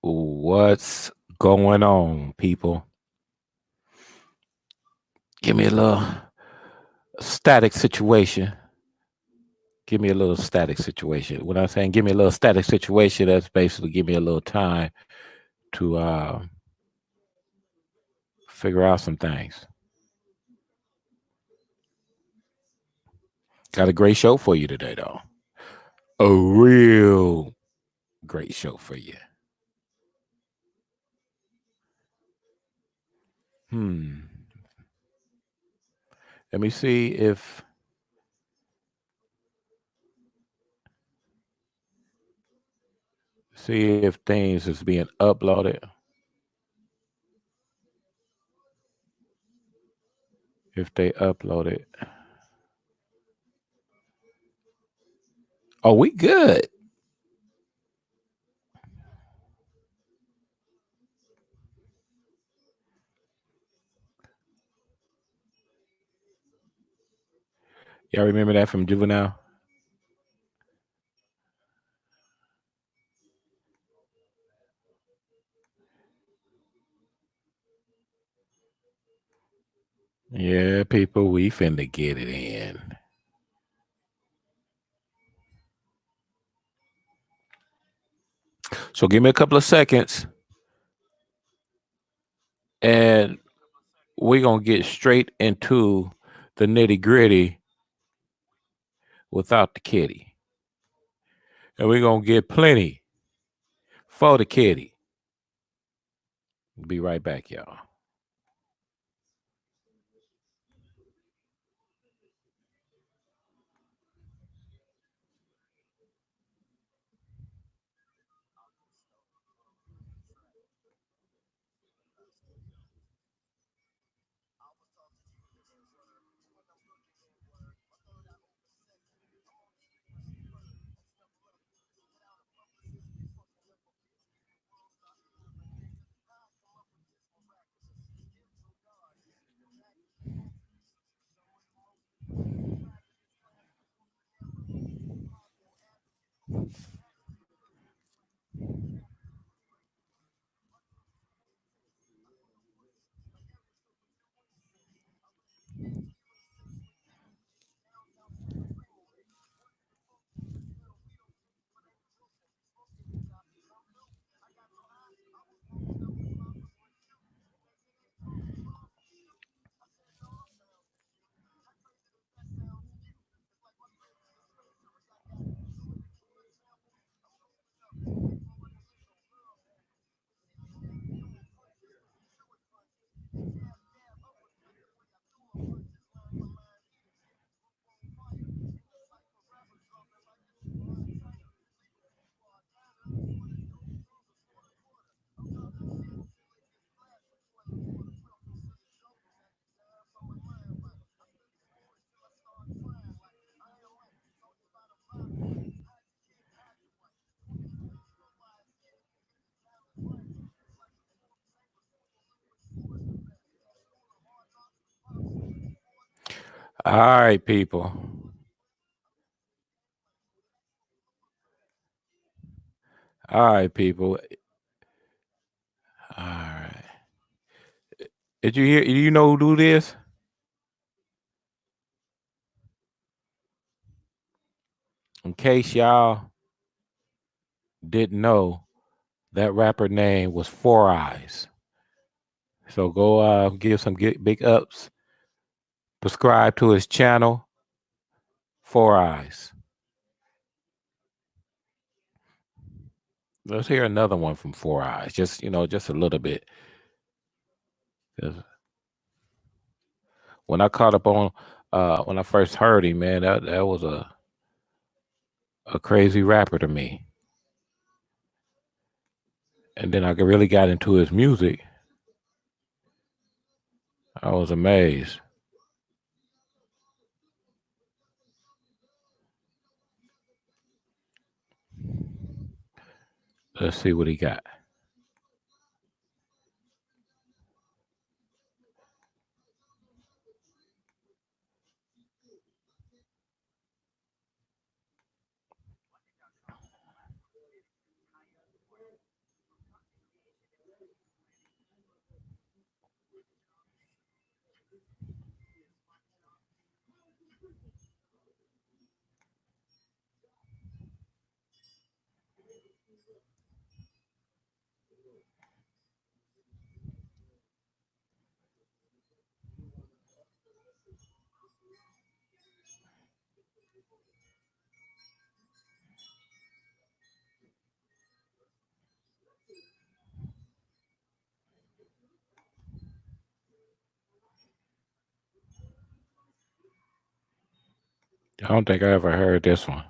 What's going on, people? Give me a little static situation. Give me a little static situation. When I'm saying give me a little static situation, that's basically give me a little time to figure out some things. Got a great show for you today, though. A real great show for you. Hmm. Let me see if things is being uploaded. If they upload it. Oh, we good. Y'all remember that from Juvenile? Yeah, people, we finna get it in. So give me a couple of seconds and we're gonna get straight into the nitty gritty without the kitty. And we're gonna get plenty for the kitty. Be right back, y'all. All right, people. All right, people. All right. Did you hear? Do you know who do this? In case y'all didn't know, that rapper name was Four Eyes. So go give some big ups. Subscribe to his channel, Four Eyes. Let's hear another one from Four Eyes. Just a little bit. 'Cause when I caught up on when I first heard him, man, that was a crazy rapper to me. And then I really got into his music. I was amazed. Let's see what he got. I don't think I ever heard this one.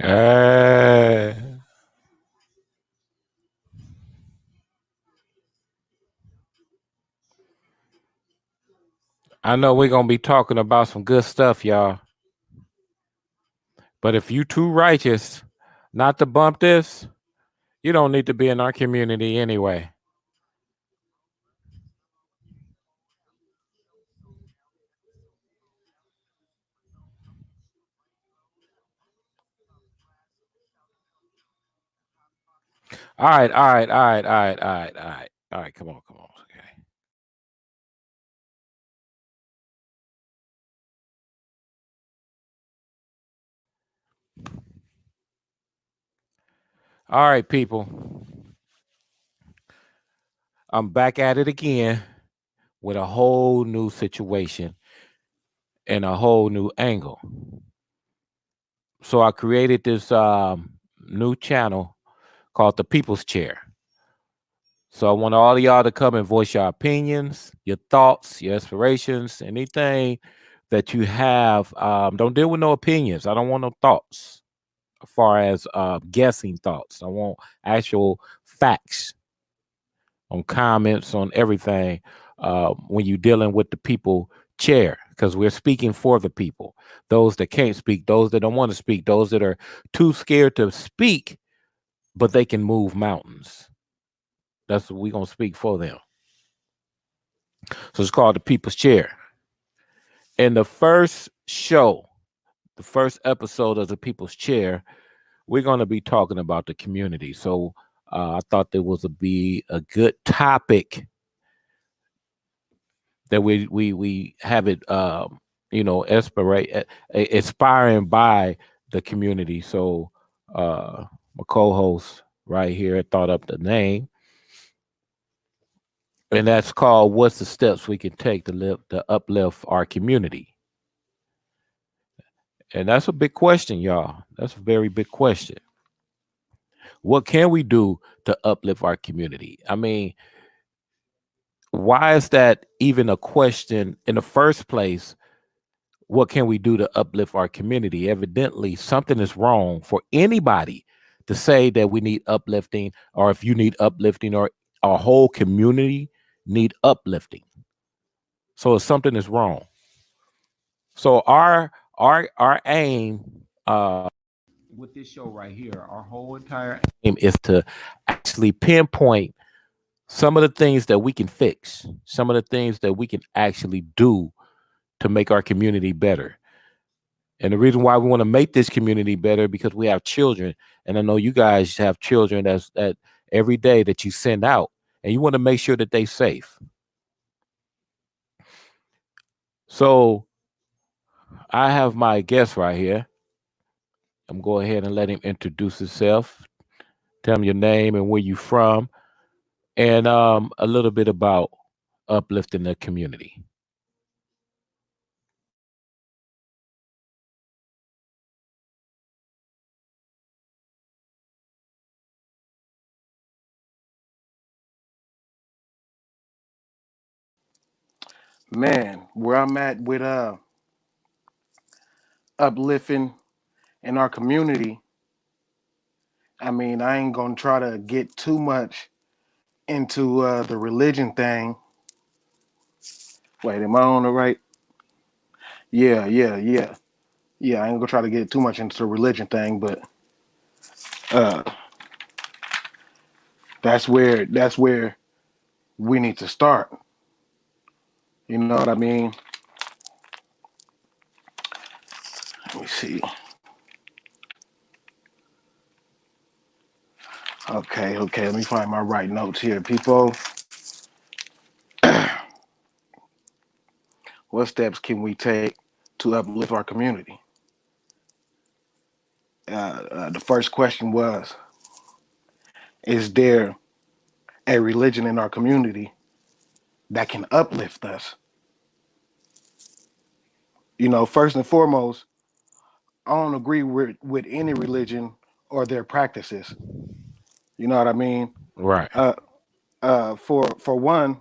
Uh, I know we're gonna be talking about some good stuff, y'all. But if you too righteous not to bump this, you don't need to be in our community anyway. All right, all right, all right, all right, all right, all right, all right. Come on, come on. Okay. All right, people. I'm back at it again with a whole new situation and a whole new angle. So I created this new channel called the People's Chair. So I want all of y'all to come and voice your opinions, your thoughts, your aspirations, anything that you have. Don't deal with no opinions. I don't want no thoughts as far as guessing thoughts. I want actual facts on comments, on everything when you're dealing with the people chair, because we're speaking for the people, those that can't speak, those that don't want to speak, those that are too scared to speak, but they can move mountains. That's what we're going to speak for them. So it's called the People's Chair. In the first show, the first episode of the People's Chair, we're going to be talking about the community. So I thought there was be a good topic that we have it inspiring by the community. So my co-host right here thought up the name, and that's called "What's the Steps We Can Take to Uplift Our Community?" And that's a big question, y'all. That's a very big question. What can we do to uplift our community? I mean, why is that even a question in the first place? What can we do to uplift our community? Evidently, something is wrong for anybody to say that we need uplifting, or if you need uplifting, or our whole community need uplifting. So something is wrong. So our aim with this show right here, our whole entire aim is to actually pinpoint some of the things that we can fix, some of the things that we can actually do to make our community better. And the reason why we want to make this community better because we have children, and I know you guys have children that every day that you send out, and you want to make sure that they safe. So I have my guest right here. I'm going ahead and let him introduce himself. Tell him your name and where you from, and a little bit about uplifting the community. Man, where I'm at with uplifting in our community, I mean, I ain't gonna try to get too much into the religion thing. Wait, am I on the right? Yeah, yeah, yeah, yeah. I ain't gonna try to get too much into the religion thing, but uh, that's where we need to start. You know what I mean? Let me see. Okay, okay. Let me find my right notes here, people. What steps can we take to uplift our community? The first question was: is there a religion in our community that can uplift us? You know, first and foremost, I don't agree with any religion or their practices. You know what I mean? Right. Uh, for one,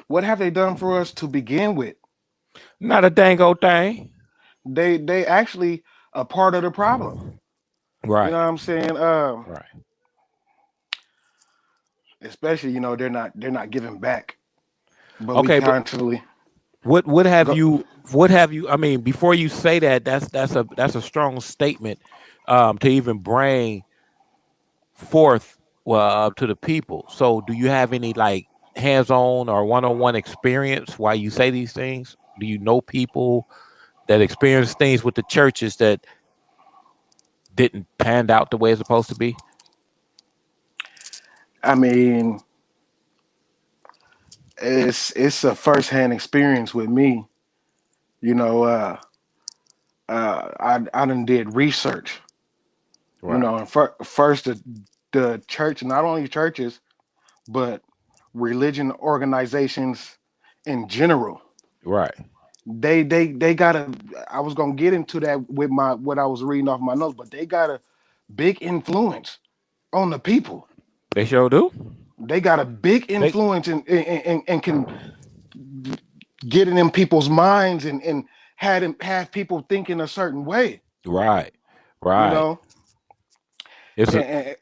what have they done for us to begin with? Not a dang old thing. They actually a part of the problem. You know Right. what I'm saying? Right. Especially, you know, they're not giving back, but we Okay, but constantly what have go. you I mean, before you say that, that's a strong statement to even bring forth to the people. So do you have any like hands-on or one-on-one experience while you say these things? Do you know people that experience things with the churches that didn't pan out the way it's supposed to be? I mean, it's a firsthand experience with me. You know, I done did research. You Right. know, and first the church, not only churches, but religion organizations in general. Right. They got a. I was gonna get into that with my what I was reading off my notes, but they got a big influence on the people. They sure do. They got a big They influence and can get in people's minds and have people thinking a certain way. right. You Right. know, It's a and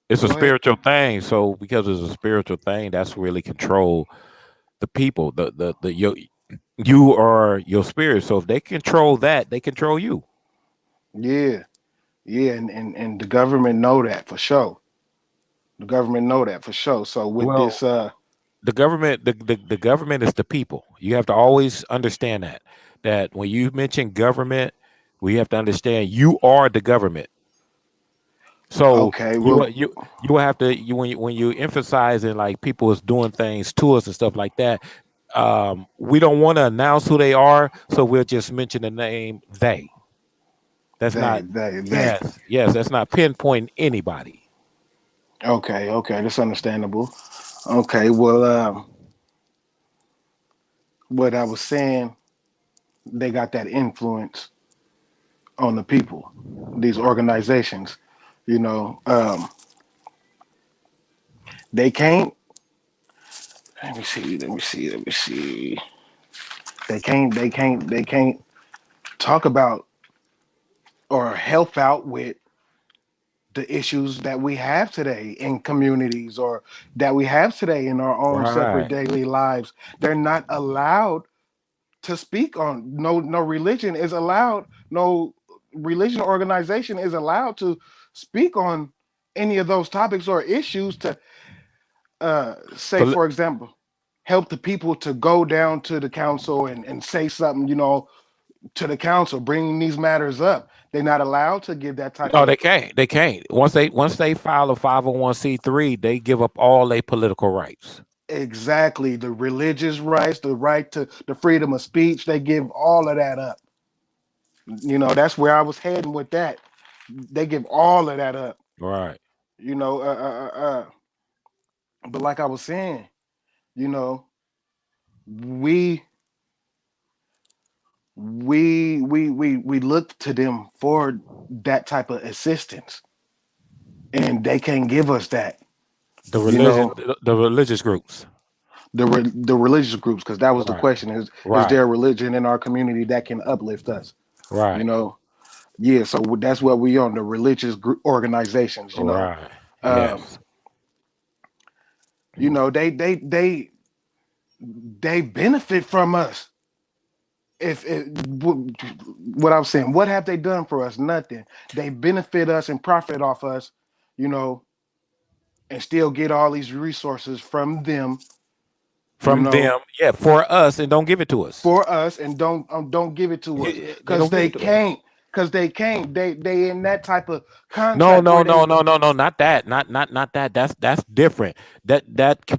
it's a go ahead. spiritual thing. So because it's a spiritual thing, that's really control the people. The you are your spirit. So if they control that, they control you. Yeah, yeah, and the government know that for sure. The government know that for sure. So with Well, this, the government is the people. You have to always understand that when you mention government, we have to understand you are the government. So okay, you well, you will have to when you emphasizing like people is doing things to us and stuff like that. We don't want to announce who they are, so we'll just mention the name they. That's they, not they, they. yes, that's not pinpointing anybody. Okay, okay, that's understandable. Okay, well, what I was saying, they got that influence on the people. These organizations, you know, they can't. Let me see. Let me see. Let me see. They can't talk about or help out with the issues that we have today in communities or that we have today in our own separate Right. daily lives. They're not allowed to speak on. No religion is allowed. No religion organization is allowed to speak on any of those topics or issues to say, Pol- for example, help the people to go down to the council and say something, you know, to the council, bringing these matters up. They're not allowed to give that type no, of. they can't. They can't. Once they file a 501c3, they give up all their political rights. Exactly, the religious rights, the right to the freedom of speech, they give all of that up. You know, that's where I was heading with that. They give all of that up. Right. You know, but like I was saying, you know, we we look to them for that type of assistance, and they can't give us that. The You religion, know, the religious groups. the religious groups, because that was the Right. question: is Right. there a religion in our community that can uplift us? You Right. know, yeah. So that's what we on, the religious organizations. Right. Um, Yes. they benefit from us. If what I'm saying, what have they done for us? Nothing. They benefit us and profit off us, you know, and still get all these resources from them, you From know, them, yeah, for us, and don't give it to us. for us, and don't give it to us They because don't give they it to us. can't. Because they can't. They in that type of No, contract no, where no, they no, no, no, not that. Not that. That's different.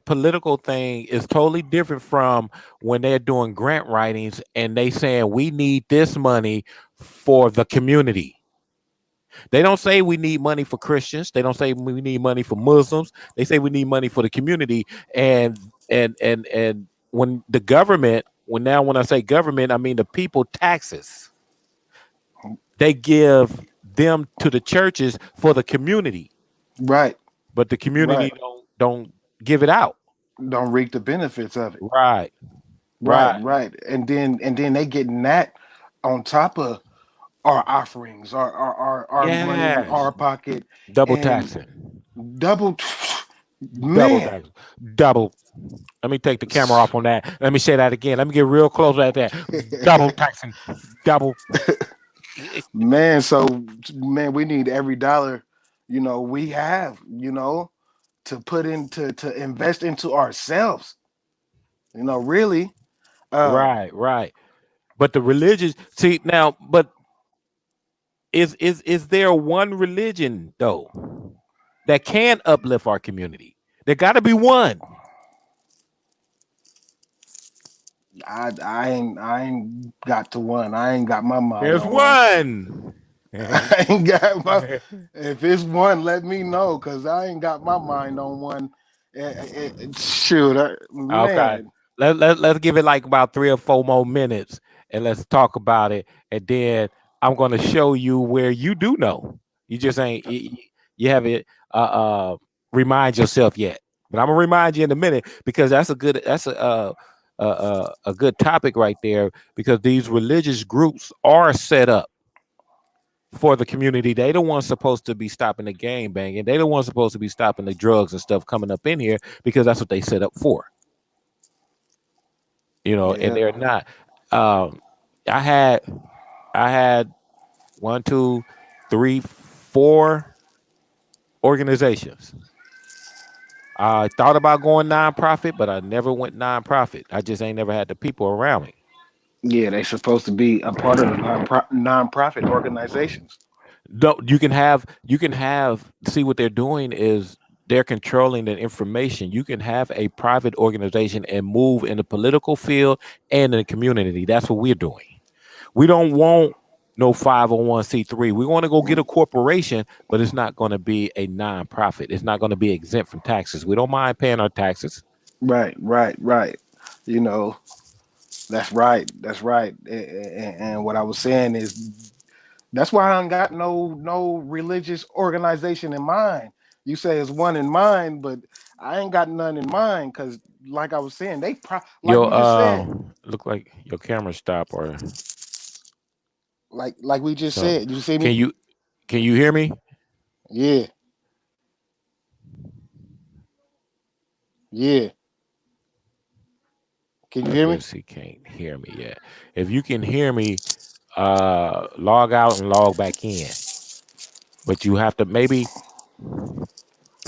Political thing is totally different from when they're doing grant writings and they saying we need this money for the community. They don't say we need money for Christians. They don't say we need money for Muslims. They say we need money for the community. And when the government, when I say government, I mean the people taxes. They give them to the churches for the community, right, but the right, community don't give it out. don't reap the benefits of it. Right, Right, right. right, and then they getting that on top of our offerings, our money in Yes, our pocket, double and taxing, double, double man. taxing, double. Let me take the camera off on that. Let me say that again. Let me get real close at that. Double taxing, double. Man, so man, we need every dollar, we have, to put into to invest into ourselves. Really. Um, Right, right. But the religious, see now, but is there one religion though that can uplift our community? There got to be one. I ain't got to one. I ain't got my mind There's on one. one. I ain't got my. If it's one, let me know, cause I ain't got my mind on one. Shoot, Okay. man. Let's give it like about 3 or 4 more minutes and let's talk about it. And then I'm gonna show you where you do know. You just ain't you haven't remind yourself yet. But I'm gonna remind you in a minute because that's a good topic right there because these religious groups are set up for the community. They the ones supposed to be stopping the gang banging. They the ones supposed to be stopping the drugs and stuff coming up in here because that's what they set up for. And Yeah, they're not. Um, I had I had one, two, three, four organizations. I thought about going nonprofit, but I never went nonprofit. I just ain't never had the people around me. yeah. They supposed to be a part of the non-profit organizations. No, you can have see what they're doing is they're controlling the information. You can have a private organization and move in the political field and in the community. That's what we're doing. We don't want no 501c3. We want to go get a corporation, but it's not going to be a nonprofit. It's not going to be exempt from taxes. We don't mind paying our taxes. Right, right, right. You know, that's right. That's right. And what I was saying is that's why I don't got no religious organization in mind. You say it's one in mind, but I ain't got none in mind because, like I was saying, like Your we just said, look like your camera stop or like we just something. said. You see Can me? you can you hear me? Yeah, yeah. Can you I hear me? guess he can't hear me yet. If you can hear me, log out and log back in. But you have to maybe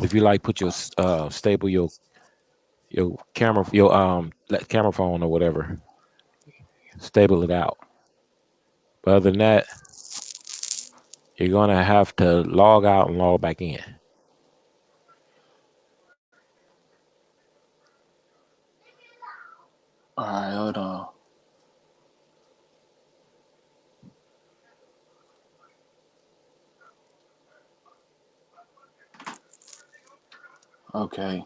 if you like put your stable your camera your camera phone or whatever, stable it out. But other than that, you're gonna have to log out and log back in. All right, hold on. Okay.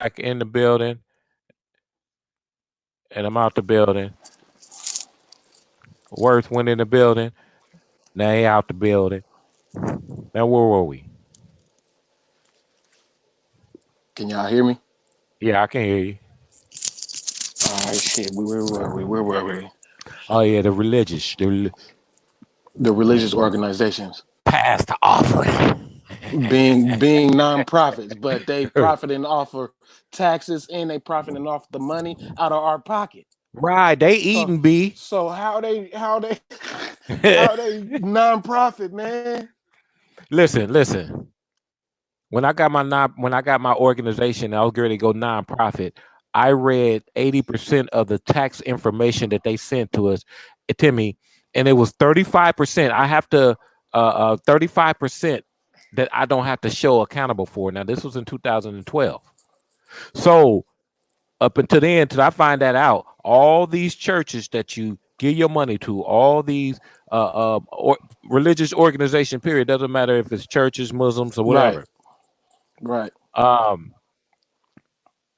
back in the building and I'm out the building. Worth went in the building. Now he out the building. Now where were we? Can y'all hear me? Yeah, I can hear you. All right, shit. Where were we? Where were we? Oh yeah, the religious, The religious organizations pass the offering. being nonprofits, but they profiting off of taxes and they profiting off the money out of our pocket. Right, they So eating B. so how they how they nonprofit, man? Listen. When I got my organization, I was going to go nonprofit. I read 80% of the tax information that they sent to me, and it was 35%. I have to 35% that I don't have to show accountable for. Now this was in 2012. So up until then, until I find that out, all these churches that you give your money to, all these religious organization, period, doesn't matter if it's churches, Muslims, or Right, whatever. right, Um,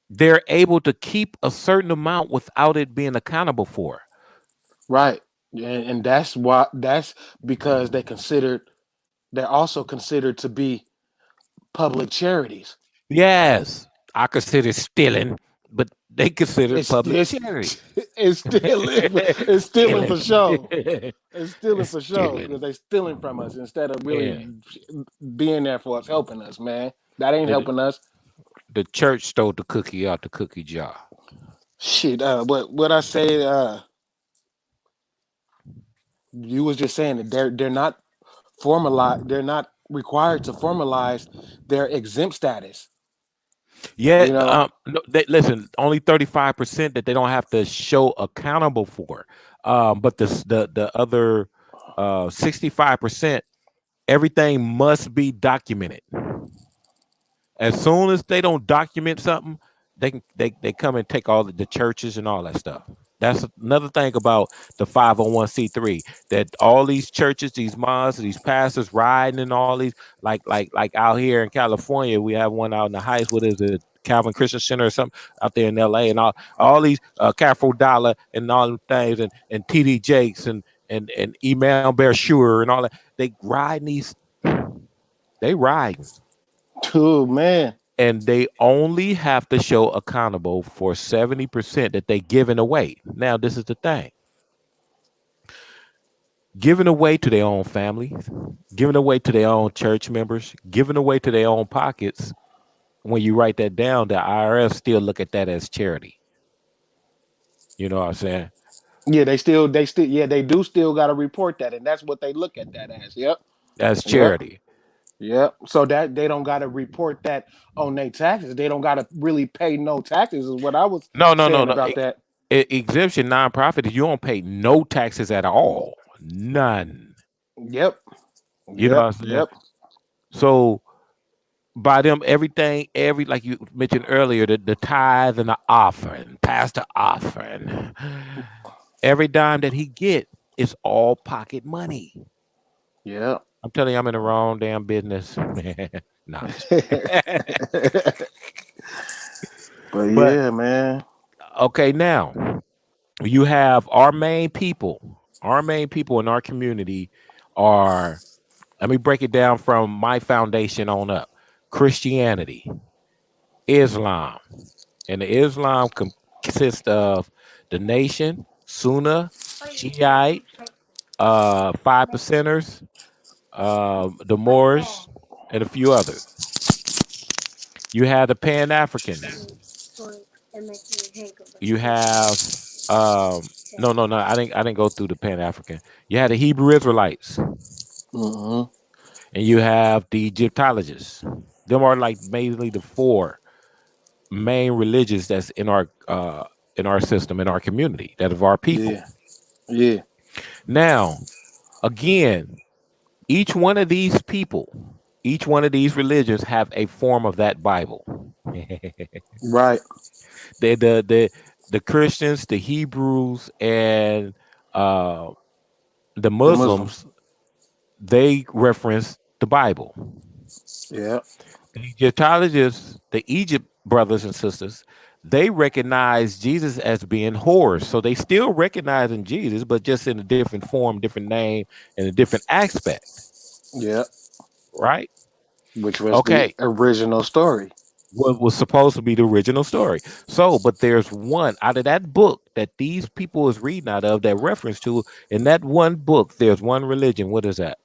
they're able to keep a certain amount without it being accountable for. right. And that's because they're also considered to be public charities. Yes, I consider stealing, but they consider It's public it's charity. it's stealing. It's stealing for Stealing. sure. It's stealing It's for sure because stealing. they're stealing from us instead of really Yeah. being there for us, helping us, man. That ain't The, helping us. the church stole the cookie out the cookie jar. Shit. What I say? You was just saying that they're not formalized. They're not required to formalize their exempt status. Yeah, You know. no, listen, only 35% that they don't have to show accountable for. But the other 65%, everything must be documented. As soon as they don't document something, they come and take all the churches and all that stuff. That's another thing about the 501c3, that all these churches, these mosques, these pastors riding and all these, like out here in California, we have one out in the Heights. What is it? Calvin Christian Center or something out there in LA, and all these Carrefour Dollar and all them things, and TD Jakes and Email Bear Sure and all that. They riding, Dude, man. and they only have to show accountable for 70% that they giving away. Now, this is the thing. Giving away to their own families, giving away to their own church members, giving away to their own pockets. When you write that down, the IRS still look at that as charity. You know what I'm saying? Yeah, yeah, they do still got to report that, and that's what they look at that as. Yep, As yep. charity. Yep. So that they don't got to report that on their taxes. They don't got to really pay no taxes, is what I was No, saying no. about that. Exemption nonprofit, you don't pay no taxes at all. None. Yep. You know what Yep. I'm saying? Yep. So by them, everything, like you mentioned earlier, the tithe and the offering, pastor offering, every dime that he get is all pocket money. Yep. I'm telling you, I'm in the wrong damn business. No, I'm just But but yeah, man. okay, now you have our main people. Our main people in our community are, let me break it down from my foundation on up: Christianity, Islam. And the Islam consists of the nation, Sunni, Shiite, 5%ers, the Moors, and a few others. You have the Pan Africans. You have no, I didn't go through the Pan African. You had the Hebrew Israelites, Hmm. and you have the Egyptologists. Them are like mainly the four main religions that's in our system, in our community, that of our people. Yeah. Yeah. Now, again, each one of these people, each one of these religions have a form of that Bible. Right. The Christians, the Hebrews, and uh, the The Muslims. Muslims, they reference the Bible. Yeah. The Egyptologists, the Egypt brothers and sisters, they recognize Jesus as being whores. So they still recognizing Jesus, but just in a different form, different name, and a different aspect. Yeah, Right? which was the Okay. original story. What was supposed to be the original story. So, but there's one out of that book that these people is reading out of that reference to. In that one book, there's one religion. What is that?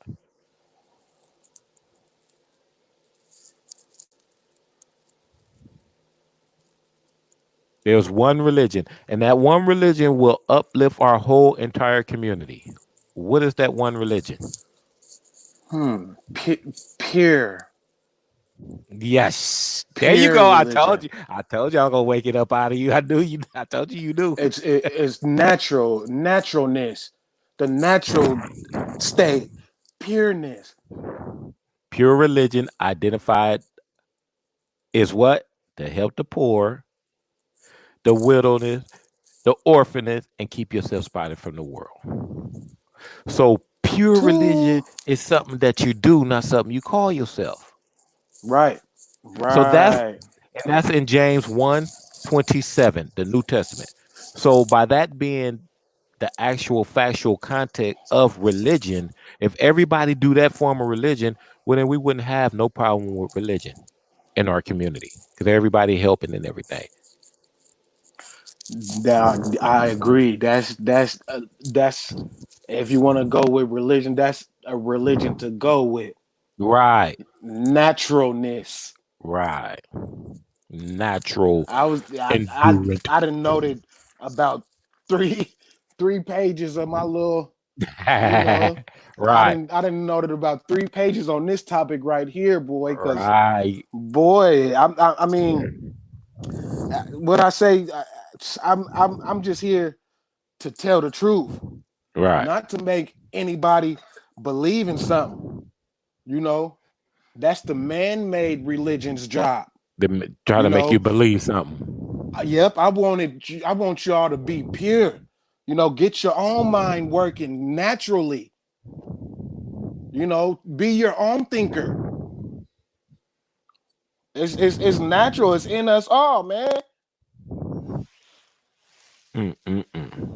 There's one religion, and that one religion will uplift our whole entire community. What is that one religion? Pure, Yes. There you pure go. I religion. told you. I told you I'm gonna wake it up out of you. I knew you. I told you you knew. It's natural, naturalness, the natural state, pureness. Pure religion identified is what? To help the poor, the widowless, the orphanage, and keep yourself spotted from the world. So pure religion Two. is something that you do, not something you call yourself. Right, So right. that's in James 1:27, the New Testament. So by that being the actual factual content of religion, if everybody do that form of religion, well then we wouldn't have no problem with religion in our community because everybody helping and everything. I agree. That's if you want to go with religion, that's a religion to go with. Right, Naturalness. right. Natural I was endurance. I didn't noted about three three pages of my little, you know, Right, I didn't noted about 3 pages on this topic right here, boy. Because right, boy, I mean, what I say, I'm just here to tell the truth, right. not to make anybody believe in something. You know, that's the man-made religion's job. Try You to make you know, believe something. yep, I want y'all to be pure. You know, get your own mind working naturally. You know, be your own thinker. It's natural. It's in us all, man. Mm-mm-mm.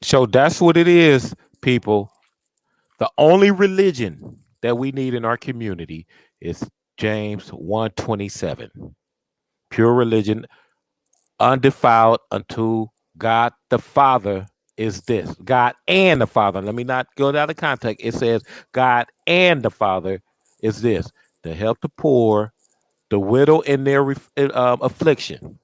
So that's what it is, people. The only religion that we need in our community is James 1:27. Pure religion, undefiled unto God the Father is this. God and the Father. Let me not go out of context. It says God and the Father is this to help the poor, the widow in their affliction,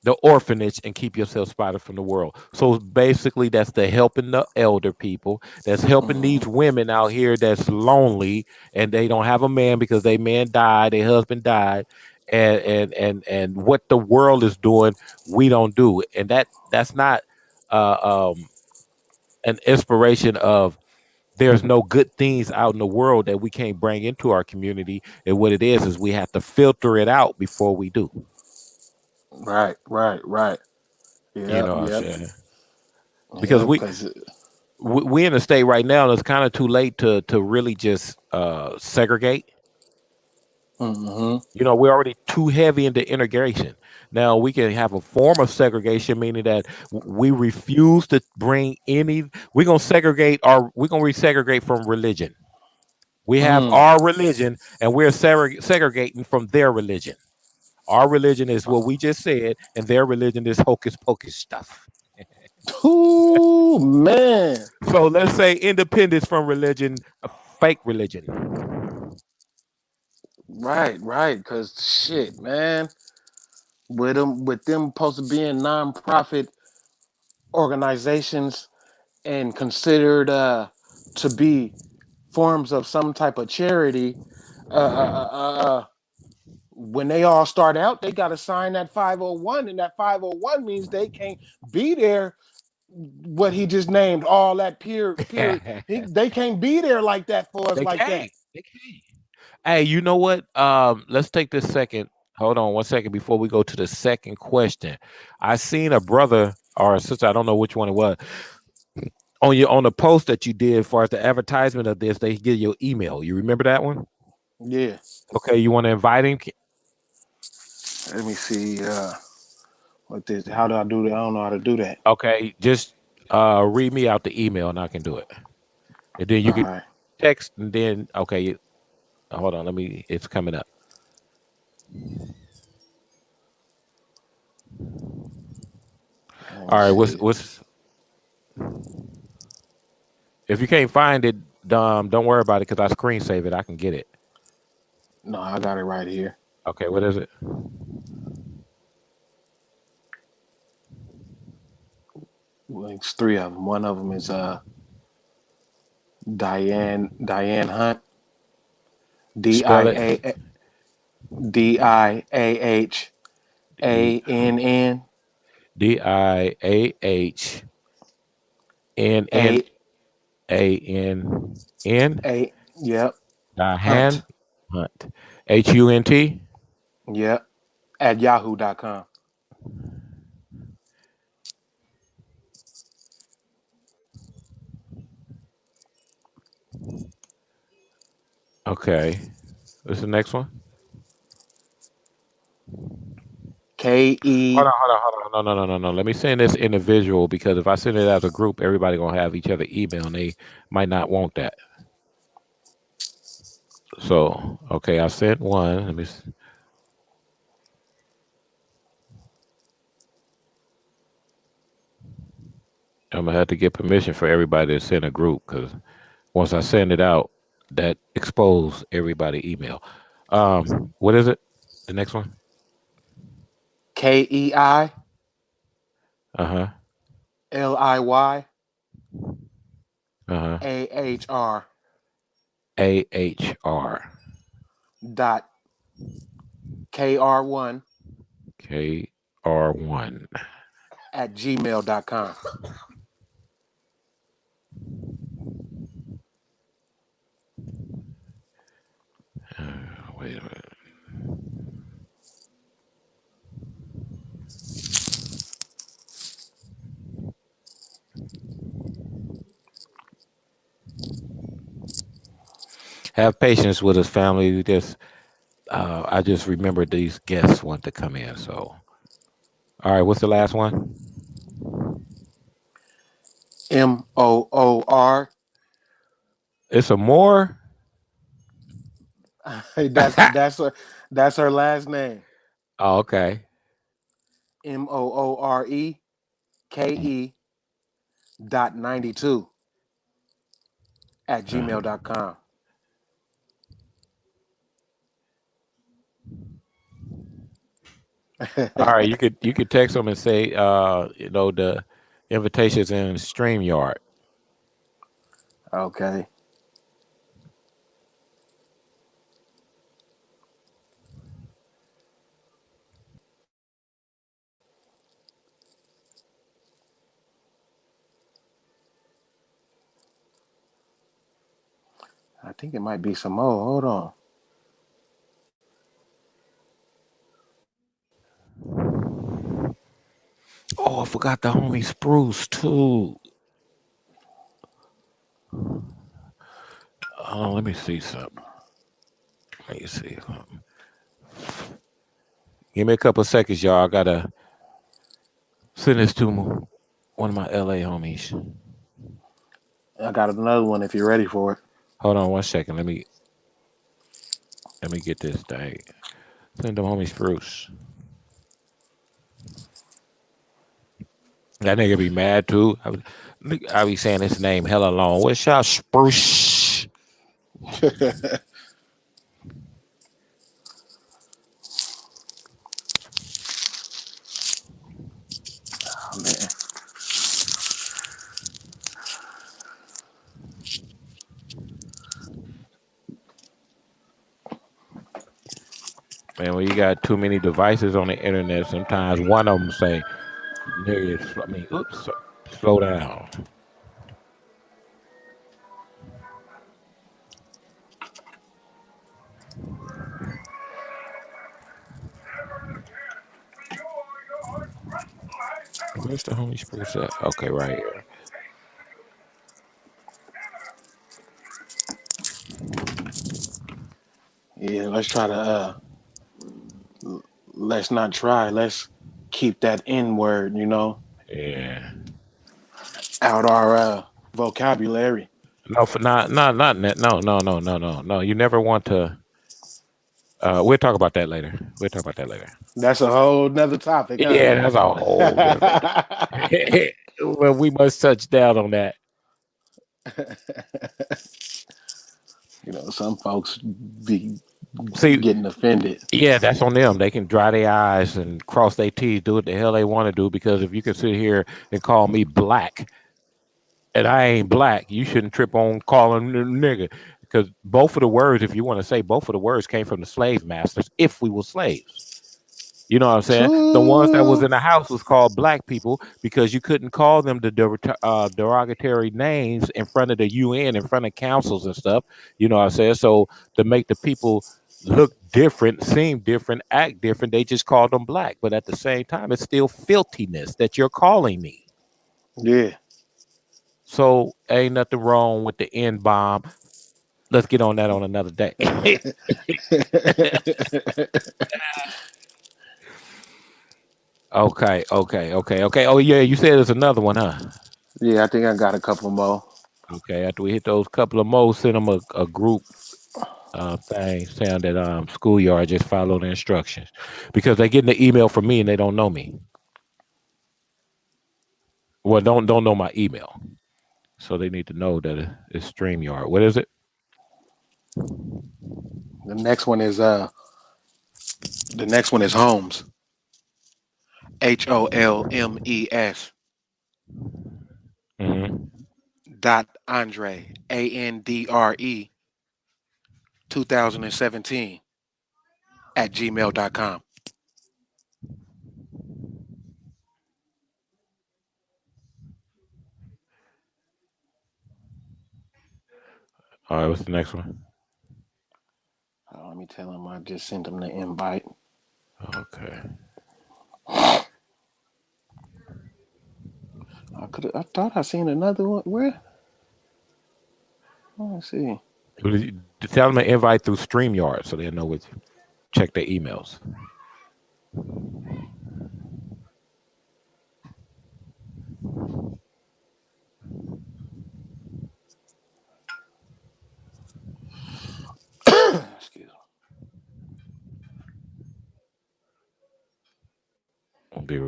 the orphanage, and keep yourself spotted from the world. So basically, that's the helping the elder people. That's helping these Mhm. women out here that's lonely and they don't have a man because their man died, their husband died, and what the world is doing, we don't do, and that's not uh, um, an inspiration of. There's no good things out in the world that we can't bring into our community, and what it is we have to filter it out before we do. Right, right, right. You Yep, know what I'm yep, saying? Because yep. Cause we in a state right now that's kind of too late to really just segregate. hmm You know, we're already too heavy into integration. Now we can have a form of segregation, meaning that we refuse to bring any. We're gonna resegregate from religion. We have mm. our religion, and we're segregating from their religion. Our religion is what we just said, and their religion is hocus pocus stuff. Ooh, man. So let's say independence from religion, a fake religion. Right, right. Cause shit, man. With them supposed to be in nonprofit organizations and considered to be forms of some type of charity. Uh, uh, uh, uh, uh, when they all start out, they got to sign that 501, and that 501 means they can't be there. What he just named, all that peer, they can't be there like that for us, They like that. can't. They can't. Hey, you know what? Let's take this second. Hold on one second before we go to the second question. I seen a brother or a sister, I don't know which one it was, on the post that you did as far as the advertisement of this, they give you your email. You remember that one? Yeah. Okay, you want to invite him? Let me see. What this? How do I do that? I don't know how to do that. Okay, just read me out the email and I can do it. And then you All could right. text and then okay, hold on, let me it's coming up. Let All me right, see. what's if you can't find it, don't worry about it because I screen save it. I can get it. No, I got it right here. Okay, what is it? Well, it's three of them. One of them is Diane Hunt. D Spell I it. A Diann DIAHNNAN. A A. Yep. Diane Hunt. Hunt. HUNT. Yep. At yahoo.com. Okay. What's the next one? K Hold E. on, hold on, hold on. No, no, no, no, no. Let me send this individual because if I send it as a group, everybody gonna have each other email and they might not want that. So, okay, I sent one. I'm gonna have to get permission for everybody to send a group because once I send it out, that expose everybody email. What is it? The next one? KEI Uh huh. LIY Uh huh. AHR AHR. dot KR1 KR1. at gmail.com. Wait a minute. Have patience with us, family. We just I just remembered these guests want to come in. So, all right, what's the last one? MOOR. It's a more. That's her last name. Oh, okay. MOOREKE.92 at Uh, gmail.com. all right, you could text them and say, the invitations in Streamyard. Okay. I think it might be some more. Hold on. Oh, I forgot the homie Spruce too. Oh, let me see something. Let me see something. Give me a couple of seconds, y'all. I gotta send this to one of my LA homies. I got another one if you're ready for it. Hold on one second. Let me get this thing. Send them homies Spruce. That nigga be mad too. I be saying his name hella long. What's y'all Spruce? Oh, man. Man, when you got too many devices on the internet, sometimes one of them say, nigga, I mean, oops, slow down. Where's the homie Spruce at? Okay, right here. Yeah, let's not try. Let's keep that N word, Yeah. out our vocabulary. No, for not no. You never want to. We'll talk about that later. We'll talk about that later. That's a whole nother topic, huh? Yeah, that's a whole different. Well, we must touch down on that. Some folks be See, getting offended. yeah, that's on them. They can dry their eyes and cross their teeth, do what the hell they want to do. Because if you can sit here and call me black, and I ain't black, you shouldn't trip on calling me nigga. Because both of the words, if you want to say, both of the words came from the slave masters. If we were slaves. You know what I'm saying? The ones that was True. in the house was called black people because you couldn't call them the derogatory names in front of the UN, in front of councils and stuff. You know what I'm saying? So to make the people look different, seem different, act different, they just called them black. But at the same time, it's still filthiness that you're calling me. Yeah. So ain't nothing wrong with the N bomb. Let's get on that on another day. Okay. Oh yeah, you said there's another one, huh? Yeah, I think I got a couple more. Okay, after we hit those couple of more, send them a group thing saying that schoolyard just follow the instructions because they getting the email from me and they don't know me. Well, don't know my email, so they need to know that it's Streamyard. What is it? The next one is Holmes. Holmes Mm-hmm. dot Andre Andre 2017 at gmail.com. All right, what's the next one? Let me tell him I just sent him the invite. Okay. I thought I seen another one. Where? Let's see. Tell them to invite through Streamyard so they know what. Check their emails. Excuse me. Be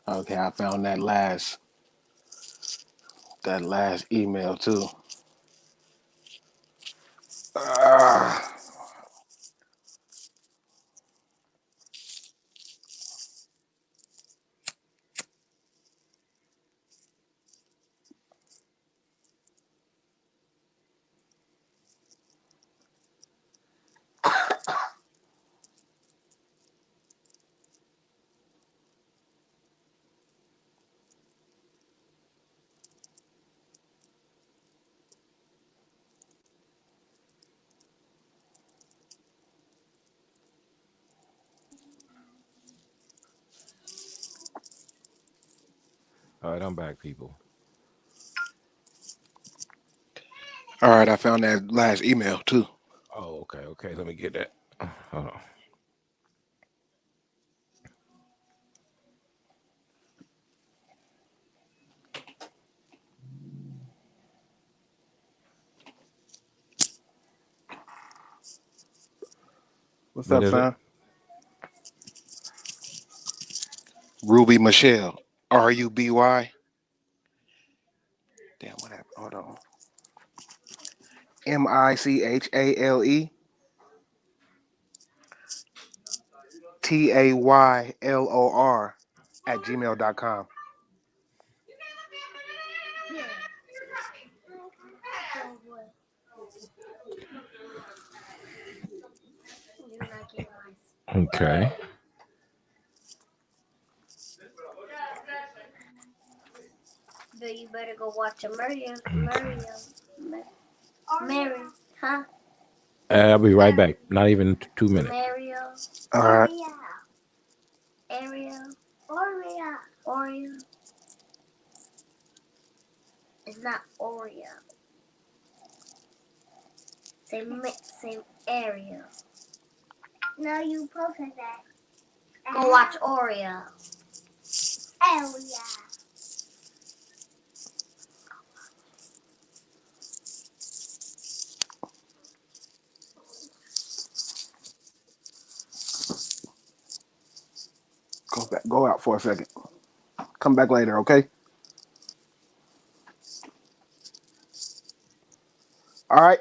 Okay, I found that last email too. Ah, all right. I'm back, people. all right, I found that last email too. Oh, okay. Let me get that. Hold on. What's What up, is it? son? Ruby Michelle. Ruby. Damn, what happened? Hold on. MichaleTaylor at gmail.com. Okay. But you better go watch a Mario, huh? I'll be right back. Not even 2 minutes. Mario, All right. Ariel, Oreo. It's not Oreo. Say Ariel. No, you posted that. Go watch Oreo. Oreo. Go back. Go out for a second. Come back later, okay? All right.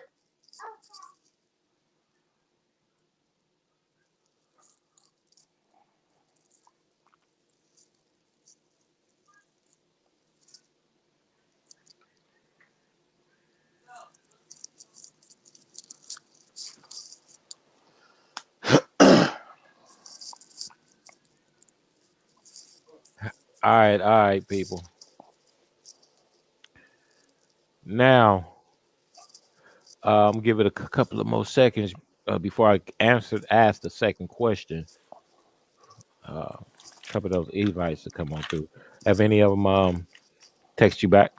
All right, people. Now, give it a couple of more seconds before I ask the second question. A couple of those invites to come on through. Have any of them text you back?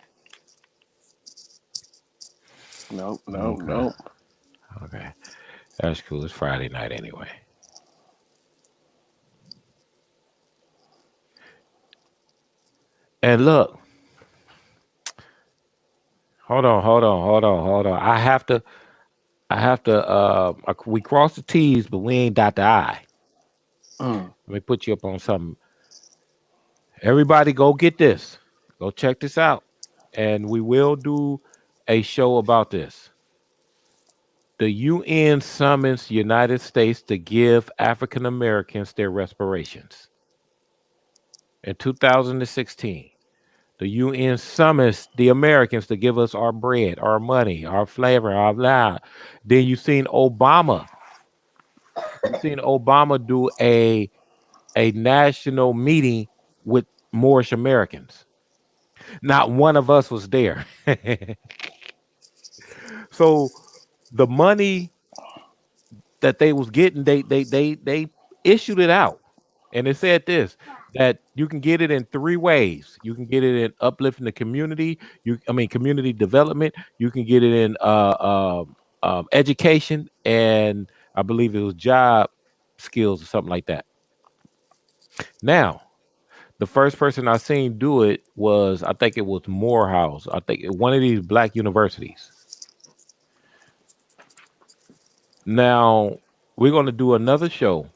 No, no, Okay. no. Okay. That's cool. It's Friday night anyway. And look, hold on. We crossed the T's, but we ain't dot the I. Mm. Let me put you up on something. Everybody go get this. Go check this out. And we will do a show about this. The UN summons United States to give African Americans their reparations. In 2016, the UN summons the Americans to give us our bread, our money, our flavor, our blah. Then you seen Obama. You seen Obama do a national meeting with Moorish Americans. Not one of us was there. So the money that they was getting, they issued it out, and it said this, that you can get it in three ways. You can get it in uplifting the community. Community development. You can get it in education, and I believe it was job skills or something like that. Now, the first person I seen do it was, I think it was Morehouse. I think one of these black universities. Now we're going to do another show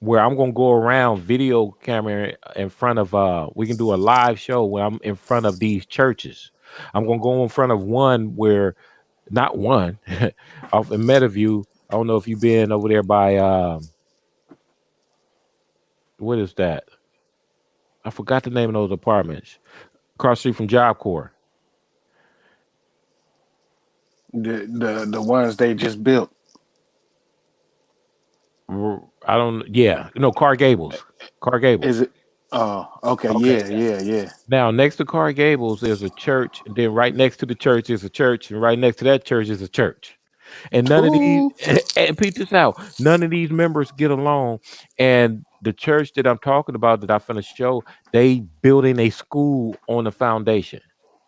where I'm going to go around video camera in front of we can do a live show where I'm in front of these churches. I'm going to go in front of one where, not one, off in Meadowview. I don't know if you've been over there by what is that? I forgot the name of those apartments. Across the street from Job Corps. The ones they just built. I don't, yeah, no, Car Gables. Car Is Gables. it? Oh, okay. Okay. Yeah, yeah, yeah. Now, next to Car Gables, there's a church, and then right next to the church is a church, and right next to that church is a church. And none of these, Ooh. and peep this out, none of these members get along. And the church that I'm talking about, that I finna show, they building a school on the foundation.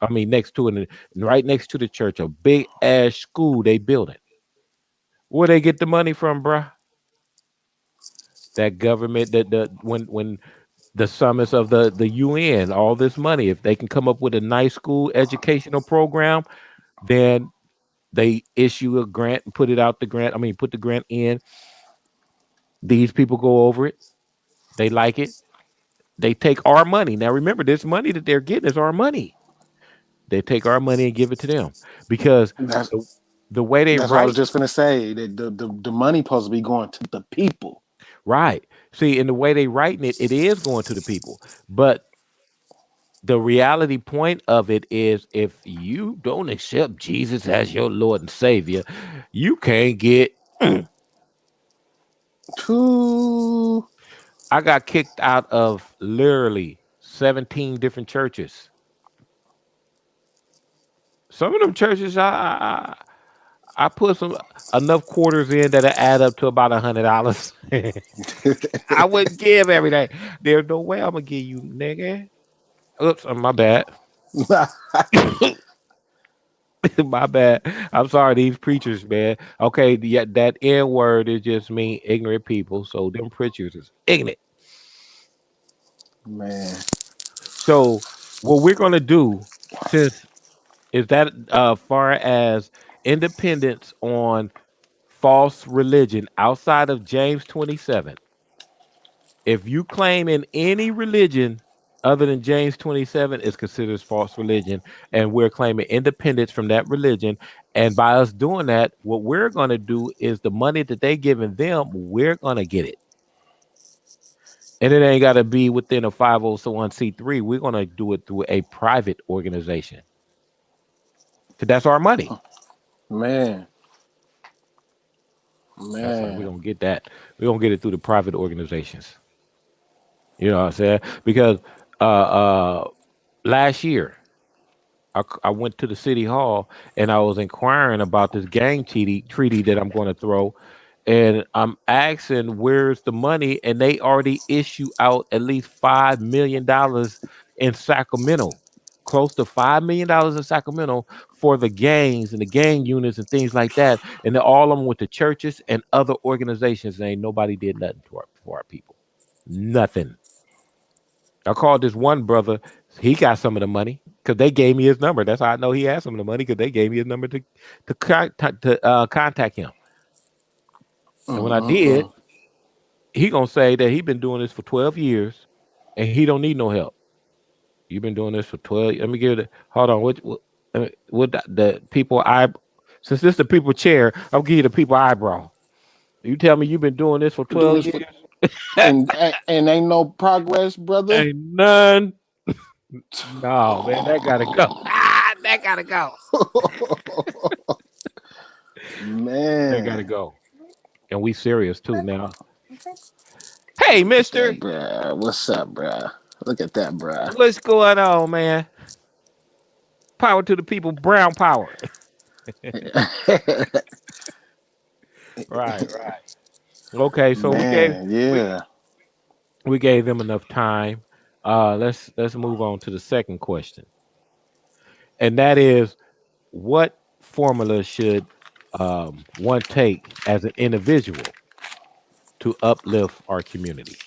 I mean, next to it, and right next to the church, a big ass school they building. Where they get the money from, bruh? That government, that the when the summits of the UN, all this money. If they can come up with a nice school educational program, then they issue a grant and put it out the grant. I mean, put the grant in. These people go over it. They like it. They take our money. Now remember, this money that they're getting is our money. They take our money and give it to them because That's the, the way they that's what I was write, just gonna say. That the money supposed to be going to the people. right? See, in the way they writing it, it is going to the people. But the reality point of it is, if you don't accept Jesus as your Lord and Savior, you can't get Ooh, I got kicked out of literally 17 different churches. Some of them churches, I put some enough quarters in that it add up to about $100. I wouldn't give every day. There's no way I'm gonna give you, nigga. Oops, my bad. My bad. I'm sorry, these preachers, man. Okay, yeah, that N word is just mean ignorant people. So them preachers is ignorant. man. So what we're gonna do, since is that far as independence on false religion outside of James 27, if you claim in any religion other than James 27 is considered false religion, and we're claiming independence from that religion. And by us doing that, what we're going to do is the money that they giving them, we're going to get it. And it ain't got to be within a 501c3. We're going to do it through a private organization. So that's our money. Man, That's how we're man. going to get that. We're going to get it through the private organizations. You know what I'm saying? Because last year, I went to the city hall and I was inquiring about this gang treaty that I'm going to throw, and I'm asking where's the money, and they already issue out at least $5 million in Sacramento, close to $5 million in Sacramento for the gangs and the gang units and things like that, and all of them went to churches and other organizations. And ain't nobody did nothing for our people, nothing. I called this one brother. He got some of the money because they gave me his number. That's how I know he had some of the money because they gave me his number to contact him. And when I did, Mm-mm-mm. he gonna say that he been doing this for 12 years and he don't need no help. You've been doing this for 12. Let me give it. Hold on. What the people eye? Since this the people chair, I'll give you the people eyebrow. You tell me you've been doing this for Do 12 this years. for and ain't no progress, brother. Ain't none. No, man, that gotta go. That gotta go. That gotta Man. go. And we serious too now. Hey, Look at that, mister, bruh. What's up, bruh? Look at that, bruh. what's going on, man? Power to the people, brown power. Right, right. Okay, so Man, we yeah. we gave them enough time. Let's move on to the second question. And that is, what formula should one take as an individual to uplift our community?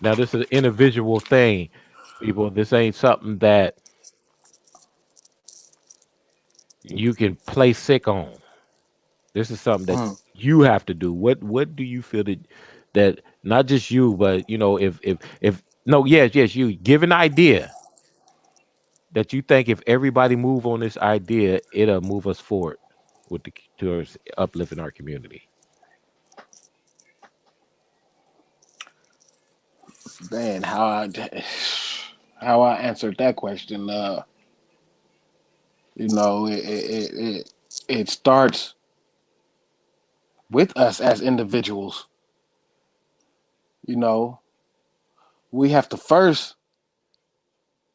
Now, this is an individual thing, people. This ain't something that you can play sick on. This is something that Mm. you have to do. What do you feel that not just you, but if no, yes, you give an idea that you think if everybody move on this idea, it'll move us forward with the towards uplifting our community. Man, how I answered that question, it starts with us as individuals. You know, we have to first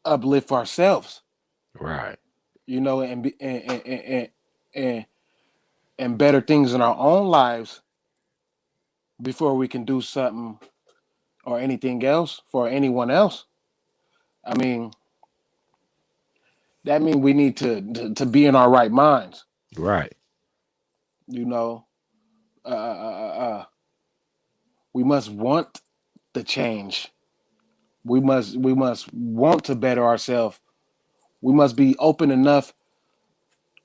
uplift ourselves, Right, and and and better things in our own lives before we can do something or anything else for anyone else. I mean, that means we need to be in our right minds. right, You know, uh, uh, uh, uh, we must want the change. We must want to better ourselves. We must be open enough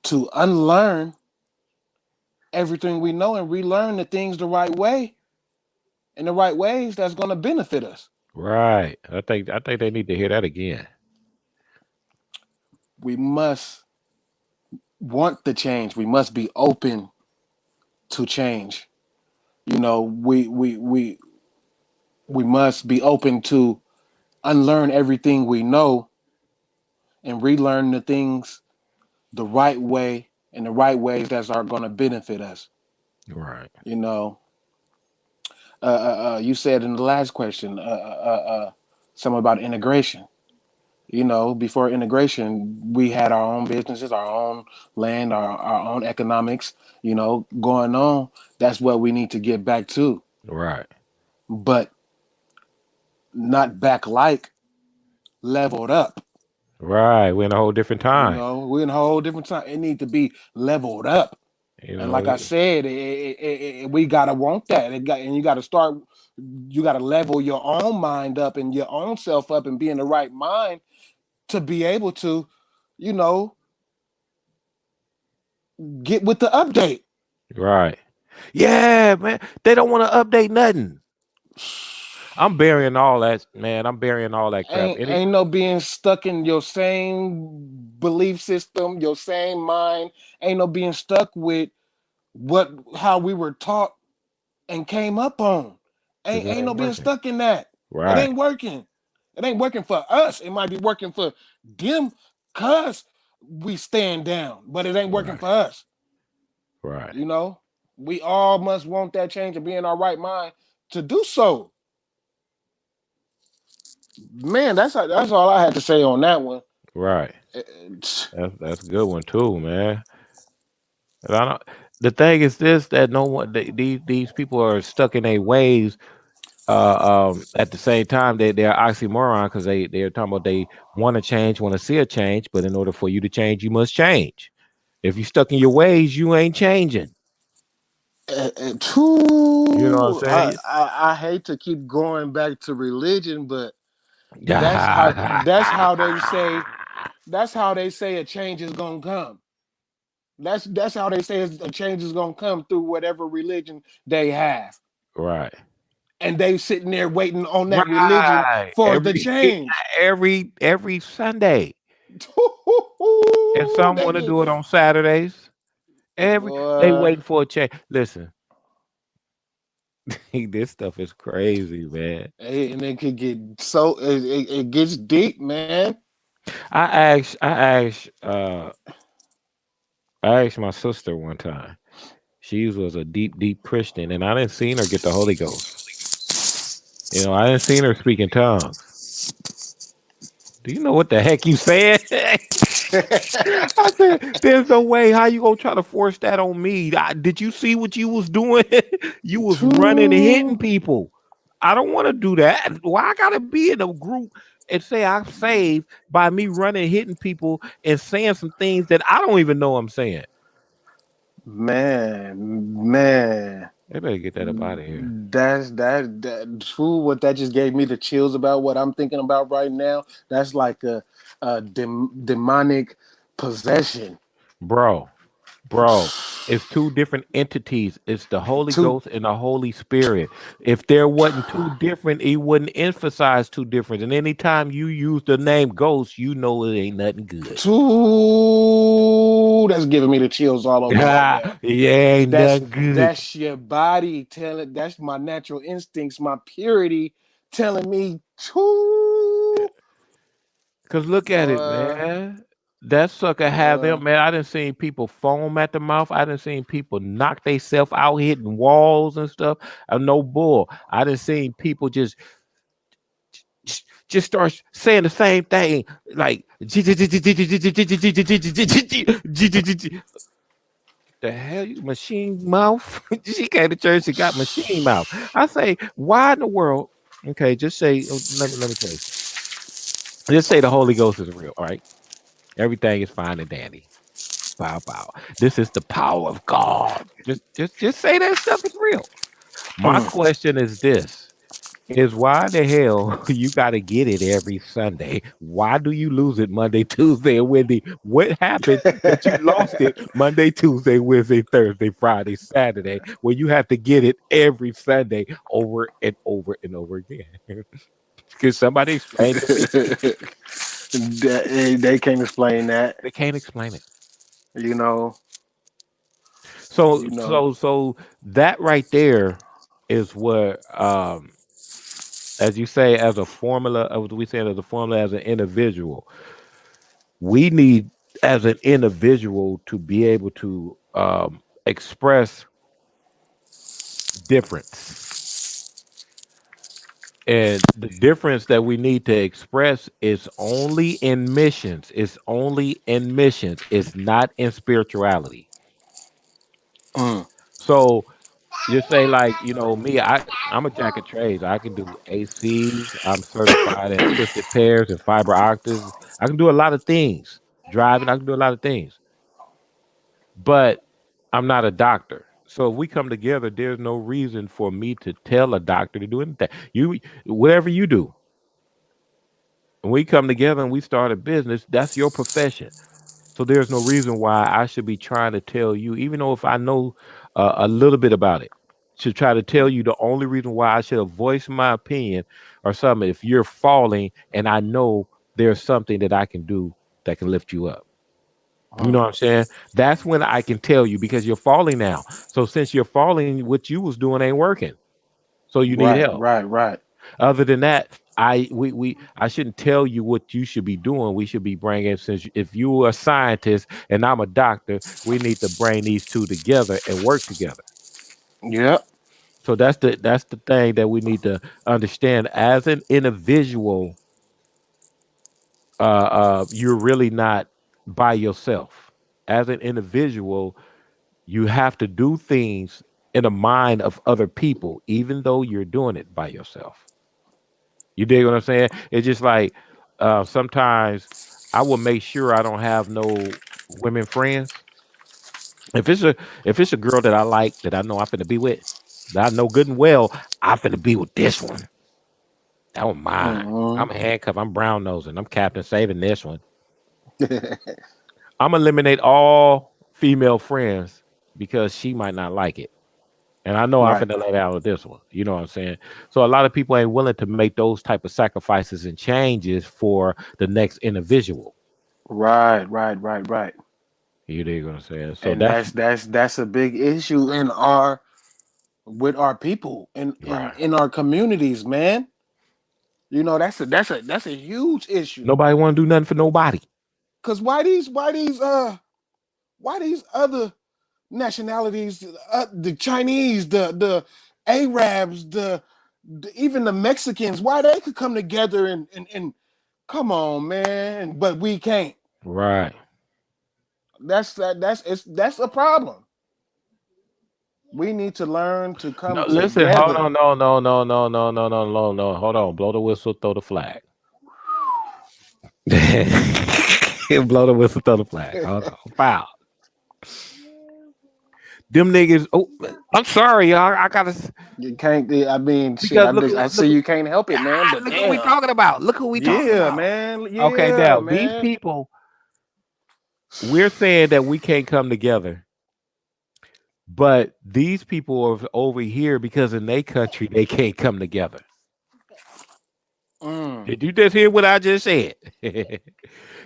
to unlearn everything we know and relearn the things the right way in the right ways that's going to benefit us. right. I think they need to hear that again. We must want the change. We must be open to change. You know, we must be open to unlearn everything we know and relearn the things the right way and the right ways that are going to benefit us. Right. You know, You said in the last question, something about integration. You know, before integration, we had our own businesses, our own land, our own economics, you know, going on. That's what we need to get back to. Right. But not back like leveled up. Right. We're in a whole different You time. know, we're in a whole different time. It need to be leveled up. You And know. like I said, we gotta want that. And you gotta start. You gotta level your own mind up and your own self up and be in the right mind to be able to, you know, get with the update. Right. Yeah, man. They don't want to update nothing. I'm burying all that, man. I'm burying all that crap. Ain't no being stuck in your same belief system, your same mind. Ain't no being stuck with what how we were taught and came up on. Because it Ain't no ain't being working. stuck in that. It Right. ain't working. It ain't working for us. It might be working for them cause we stand down, but it ain't working Right. for us. Right. You know, we all must want that change and be in our right mind to do so. Man, that's all I had to say on that one. Right. Eh, That's a good one too, man. And I don't. The thing is this: that no one, these people are stuck in their ways. At the same time, they're oxymoron because they're talking about they want to change, want to see a change, but in order for you to change, you must change. If you're stuck in your ways, you ain't changing. You know what I'm saying? I hate to keep going back to religion, but Yeah. that's how they say a change is gonna come. That's how they say a change is gonna come through whatever religion they have, Right. and they sitting there waiting on that religion Right. for the change. Every Sunday. And some They want to get do it on Saturdays. They boy, waiting for a change. Listen, this stuff is crazy, man. and it could get so it gets deep, man. I asked I asked my sister one time. She was a deep Christian, and I didn't seen her get the Holy Ghost. You know, I didn't seen her speak in tongues. Do you know what the heck you said? I said, "There's no way. How you gonna try to force that on me? Did you see what you was doing? You was running and hitting Two. people. I don't want to do that. Why I gotta be in a group and say I'm saved by me running, hitting people, and saying some things that I don't even know I'm saying? Man, They better get that up out of here, that true. What that just gave me the chills about what I'm thinking about right now. That's like a demonic possession. bro. Bro, it's two different entities. It's the Holy Two, Ghost and the Holy Spirit. If there wasn't two different, he wouldn't emphasize two different. And anytime you use the name ghost, you know it ain't nothing good. two. That's giving me the chills all over right now. Yeah, ain't That's nothing good. that's your body telling. That's my natural instincts, my purity telling me two. Cause look at it, Boy, man. That sucker have boy. them, man. I done seen people foam at the mouth. I done seen people knock themselves out hitting walls and stuff. No bull. I done seen people just start saying the same thing like the hell you machine mouth. She came to church and got machine mouth. I say, why in the world? Okay, just say, let me tell you. Just say the Holy Ghost is real. All right, everything is fine and dandy. Bow bow. This is the power of God. Just say that stuff is real. My Mm. question is this: is why the hell you got to get it every Sunday? Why do you lose it Monday, Tuesday, and Wednesday? What happened that you lost it Monday, Tuesday, Wednesday, Thursday, Friday, Saturday, when you have to get it every Sunday over and over and over again? Can somebody explain it to me? They can't explain that. They can't explain it. You know, So, you know. so, so that right there is what, as you say, as a formula, as we say, as a formula, as an individual. We need as an individual to be able to express difference. And the difference that we need to express is only in missions. It's only in missions. It's not in spirituality. Mm. So you say like, me, I'm a jack of trades. I can do ACs. I'm certified in twisted pairs and fiber octaves. I can do a lot of things. Driving, I can do a lot of things. But I'm not a doctor. So if we come together, there's no reason for me to tell a doctor to do anything. You whatever you do, when we come together and we start a business, that's your profession. So there's no reason why I should be trying to tell you, even though if I know a little bit about it, to try to tell you the only reason why I should have voiced my opinion or something. If you're falling and I know there's something that I can do that can lift you up. You Mm. know what I'm saying? That's when I can tell you because you're falling now. So since you're falling, what you was doing ain't working. So you need Right, help. right, right. Other than that, I shouldn't tell you what you should be doing. We should be bringing since if you are a scientist and I'm a doctor, we need to bring these two together and work together. Yep. So that's the thing that we need to understand as an individual. You're really not by yourself. As an individual, you have to do things in the mind of other people, even though you're doing it by yourself. You dig what I'm saying? It's just like sometimes I will make sure I don't have no women friends. If it's a if it's a girl that I like that I know I'm finna be with, that I know good and well I'm finna be with this one. That one mine. Hmm. I'm a handcuff. I'm brown nosing. I'm Captain Saving this one. I'm eliminate all female friends because she might not like it. And I know I'm Right, finna lay down with this one. You know what I'm saying? So a lot of people ain't willing to make those type of sacrifices and changes for the next individual. right, right, right, right. You dig what I'm saying? So And that's that's a big issue in our with our people in right. our communities, man. You know, that's a huge issue. Nobody want to do nothing for nobody. Cause why these other nationalities, the Chinese, the Arabs, even the Mexicans, why they could come together and come on, man, but we can't. Right. That's a problem. We need to learn to No, come listen, hold together. on. No, no, no, no, no, no, no, no, no. Hold on. Blow the whistle, throw the flag. Blow the whistle, throw the flag. Hold on. Foul. Them niggas. Oh, I'm sorry, y'all. I gotta You can't. I mean, shit. because look, I look, see you can't help it, man. But look who we damn, talking about. Look who we talking yeah, about. man, Okay, yeah, now these man. people, we're saying that we can't come together, but these people are over here because in their country they can't come together. Mm, Did you just hear what I just said?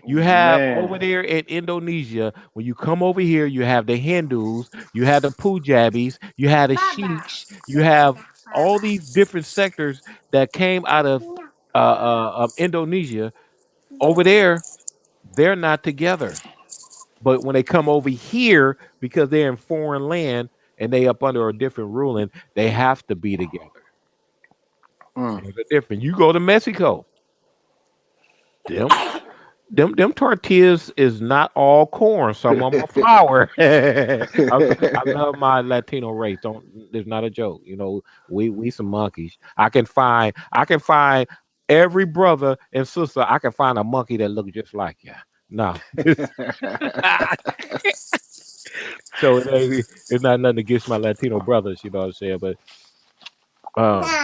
You have over man. there in Indonesia, when you come over here, you have the Hindus, you have the Punjabis, you have the Sheiks, you have all these different sectors that came out of Indonesia. Over there, they're not together. But when they come over here, because they're in foreign land and they up under a different ruling, they have to be together. Mm. There's a difference. You go to Mexico, them them tortillas is not all corn. Some of them are flour. I love my Latino race. Don't There's not a joke. We some monkeys. I can find every brother and sister. I can find a monkey that look just like you. No. So it's not nothing against my Latino brothers, you know what I'm saying? But um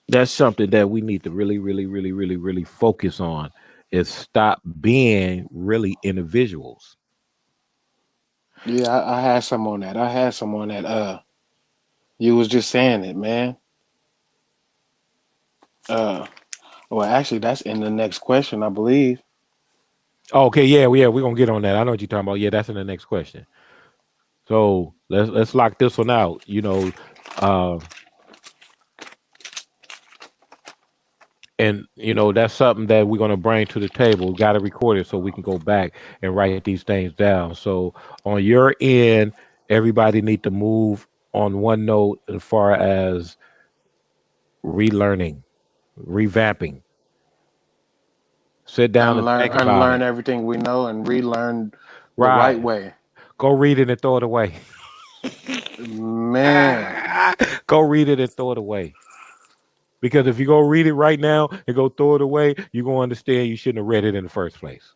that's something that we need to really, really, really, really, really focus on is stop being really individuals. Yeah, I had some on that. I had some on that. You was just saying it, man. Uh, well, actually, that's in the next question, I believe. Okay, yeah, we're gonna get on that. I know what you're talking about. Yeah, that's in the next question. So let's lock this one out. Uh, and that's something that we're gonna bring to the table. We got to record it so we can go back and write these things down. So on your end, everybody need to move on one note as far as relearning, revamping. Sit down and think about Unlearn it. everything we know and relearn the right Right. way. Go read it and throw it away. Man, Go read it and throw it away. Because if you go read it right now and go throw it away, you're gonna understand you shouldn't have read it in the first place.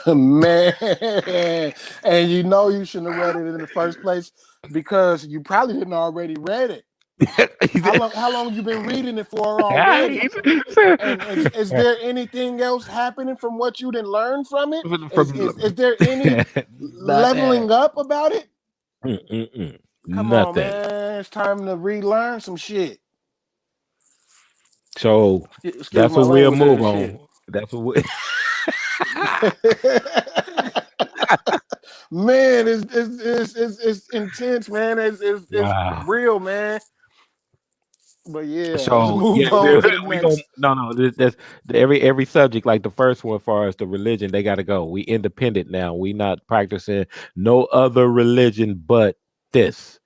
man, and you know you shouldn't have read it in the first place because you probably didn't already read it. How long you been reading it for already? And is there anything else happening from what you didn't learn from it? Is From there any nothing. leveling up about it? Mm-mm-mm. Come on, Nothing. man. It's time to relearn some shit. So Excuse that's my what we'll language move and shit. on. That's what we Man, it's intense, man. It's wow. real, man. But yeah, let's So yeah, move we on to the we don't next. no. That's every subject like the first one for us, the religion, they got to go. We independent now. We not practicing no other religion but this.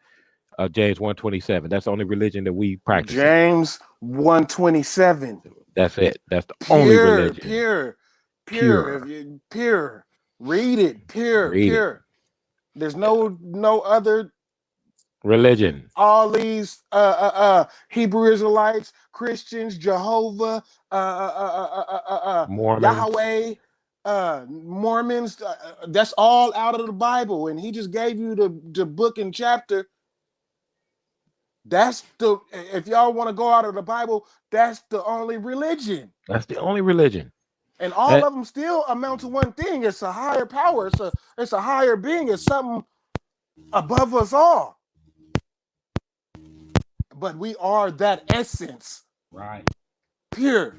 James 127. That's the only religion that we practicing. James 127. That's it. That's the only Pure, religion. pure, pure. If Pure. you pure, read it. Pure, Read it. pure. There's no other. Religion. All these Hebrew Israelites, Christians, Jehovah, Mormons. Yahweh, Mormons. That's all out of the Bible, and he just gave you the book and chapter. That's the if y'all want to go out of the Bible, that's the only religion, That's the only religion. and all That of them still amount to one thing. It's a higher power. It's a higher being. It's something above us all. But we are that essence, right. pure.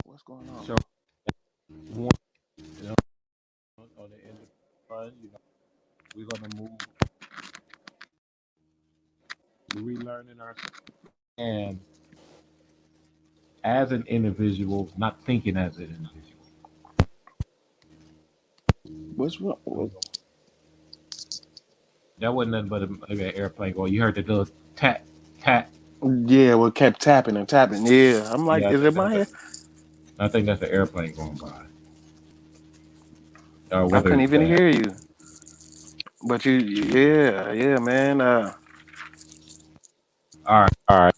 What's going on? So one, you know, on the end of the fun, we're gonna move relearning ourselves and as an individual, not thinking as an individual. What's wrong? So that wasn't nothing but maybe an airplane going. You heard the little tap tap. Yeah, we kept tapping and tapping. Yeah, I'm like, Yeah, is it my hair? I think that's an airplane going by, or I whether couldn't it's even that. hear you. But yeah, man. All right.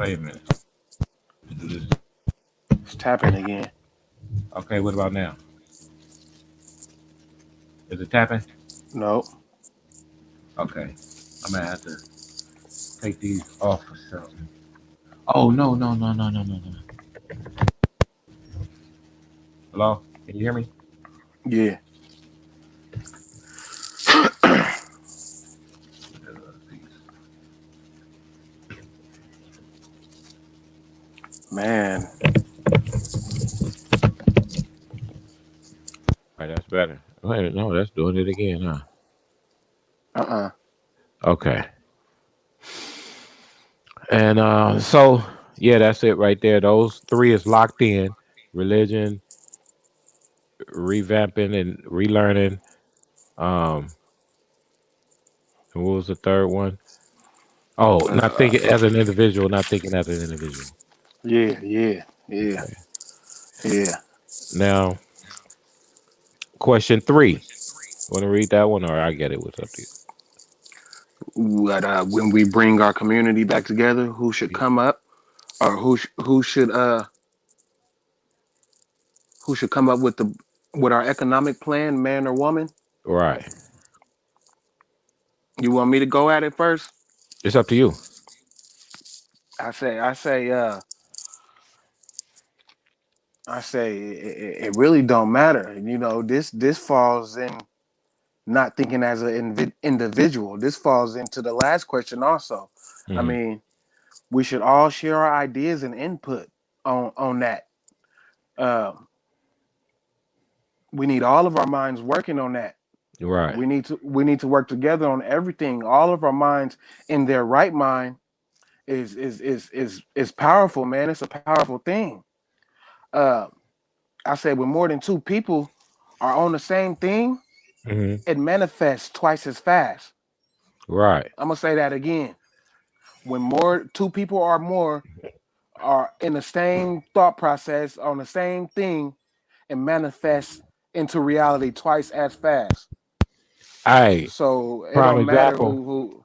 Wait a minute. It's tapping again. Okay, what about now? Is it tapping? No. Okay, I'm gonna have to take these off or something. Oh no. Hello, can you hear me? Yeah, man. All right, that's better. Wait, no, that's doing it again, huh? Uh-uh. Okay. And so yeah, that's it right there. Those three is locked in. Religion, revamping and relearning. Um, and what was the third one? Oh, Uh, not thinking as an individual, not thinking as an individual. yeah. Okay. Yeah. Now, question three. Want to read that one, or I get it? What's up to What when we bring our community back together, who should you? come up or who should come up with our economic plan, man or woman? Right. You want me to go at it first? It's up to you. I say it really don't matter. This falls in not thinking as an individual. This falls into the last question also. I Hmm. mean, we should all share our ideas and input on that. Uh, we need all of our minds working on that. Right. We need to work together on everything. All of our minds in their right mind is powerful, man. It's a powerful thing. Uh, I said when more than two people are on the same thing, Hmm. it manifests twice as fast. Right. I'm gonna say that again. When more two people or more are in the same thought process on the same thing, it manifests into reality twice as fast. Hey, So it prime don't matter example. who.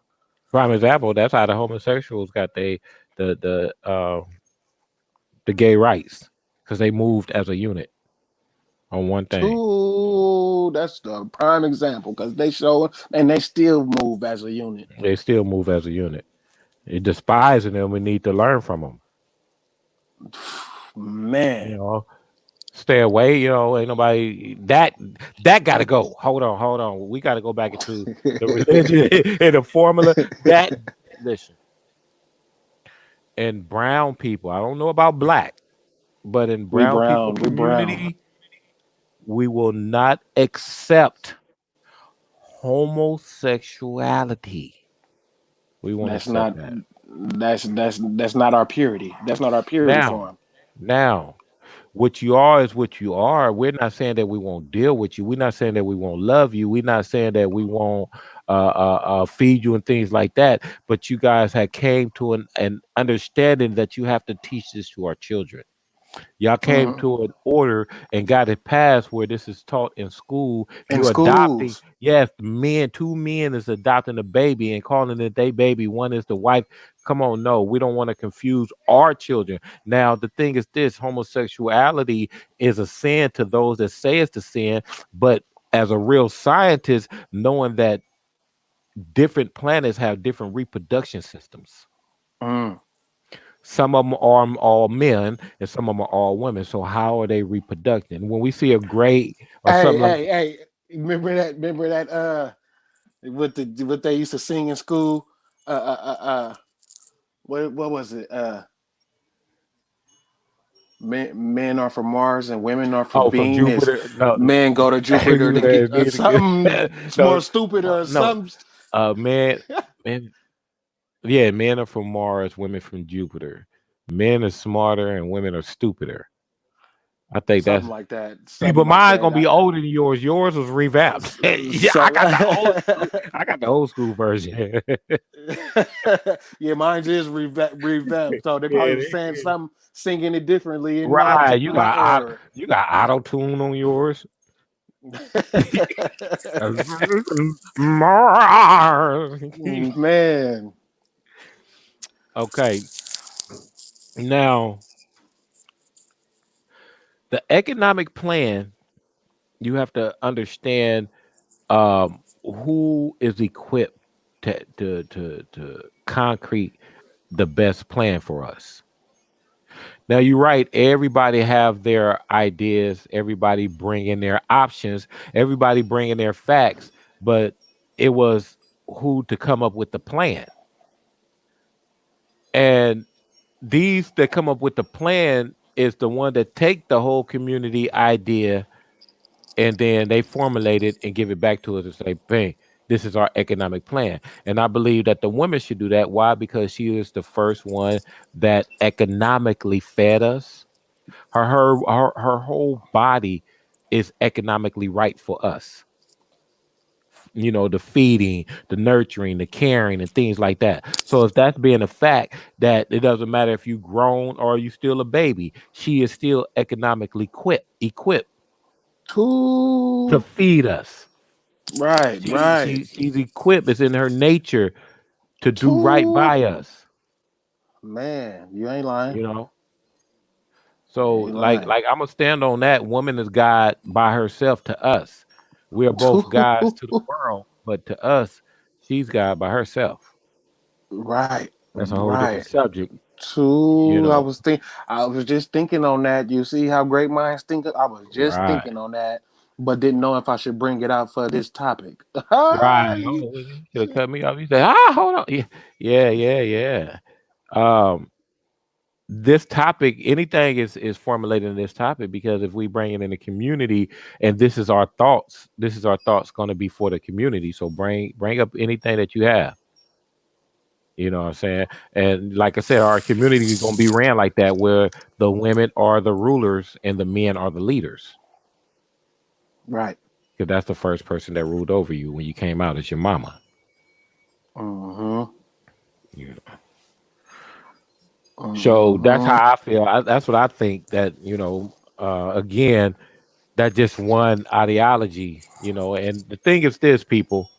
Prime example. That's how the homosexuals got the the gay rights because they moved as a unit on one thing. Two. That's the prime example because they show and they still move as a unit. They still move as a unit. It despising them. We need to learn from them. You Man, know, stay away. You know, ain't nobody that got to go. Hold on. We got to go back into the religion and the formula. That listen, and brown people. I don't know about black, but in we brown people brown. We brown. community, we will not accept homosexuality. We won't That's accept not. that. That's not our purity. That's not our purity Now, form. now, what you are is what you are. We're not saying that we won't deal with you. We're not saying that we won't love you. We're not saying that we won't feed you and things like that. But you guys have came to an understanding that you have to teach this to our children. Y'all came Hmm. to an order and got it passed where this is taught in school. In You're adopting, schools. yes, two men is adopting a baby and calling it they baby. One is the wife. Come on, no, we don't want to confuse our children. Now, the thing is this homosexuality is a sin to those that say it's a sin, but as a real scientist, knowing that different planets have different reproduction systems. Mm. Some of them are all men and some of them are all women. So how are they reproducing? When we see a great or Hey, something like hey, hey! Remember that? Remember that? What they used to sing in school? What was it? Men are from Mars and women are from oh from Venus. Jupiter, no, Men go to Jupiter to get something no, more stupid or no, something. man, man, yeah, men are from Mars, women from Jupiter. Men are smarter and women are stupider. I think Something that's like that. see, Something but like mine's that. gonna be older than yours. Yours was revamped. Yeah, I So, got the old school. I got the old school version. yeah, mine is revamped. So they probably was saying Yeah, something, singing it differently in right. my era. You got auto tune on yours. Mars. Man, Okay. Now, the economic plan, you have to understand who is equipped to concrete the best plan for us. Now you're right. Everybody have their ideas. Everybody bringing their options. Everybody bringing their facts. But it was who to come up with the plan. And these that come up with the plan is the one that take the whole community idea and then they formulate it and give it back to us and say, "Bang, this is our economic plan." And I believe that the woman should do that. Why? Because she is the first one that economically fed us. Her whole body is economically right for us. You know, the feeding, the nurturing, the caring, and things like that. So if that's being a fact that it doesn't matter if you grown or you still a baby, she is still economically equipped to too feed us. right, right, She's equipped. It's in her nature to do right too by us. man. You ain't lying. You know. You So ain't lying. I'm gonna stand on that. Woman is God by herself to us. We are both Too gods to the world, but to us, she's God by herself. right, That's a whole different right. subject, you Too. know. I was just thinking on that. You see how great minds think. I was just Right. thinking on that, but didn't know if I should bring it out for this topic. Right. Oh, well, you should have cut me off. You said, ah, hold on. Yeah, yeah. Um, this topic, anything is formulated in this topic because if we bring it in the community and this is our thoughts going to be for the community. So bring up anything that you have. You know what I'm saying? And like I said, our community is going to be ran like that, where the women are the rulers and the men are the leaders. Right. because that's the first person that ruled over you when you came out as your mama. Mm-hmm. You know. So that's Mm-hmm. how I feel. That's what I think. That again, that just one ideology. And the thing is, this people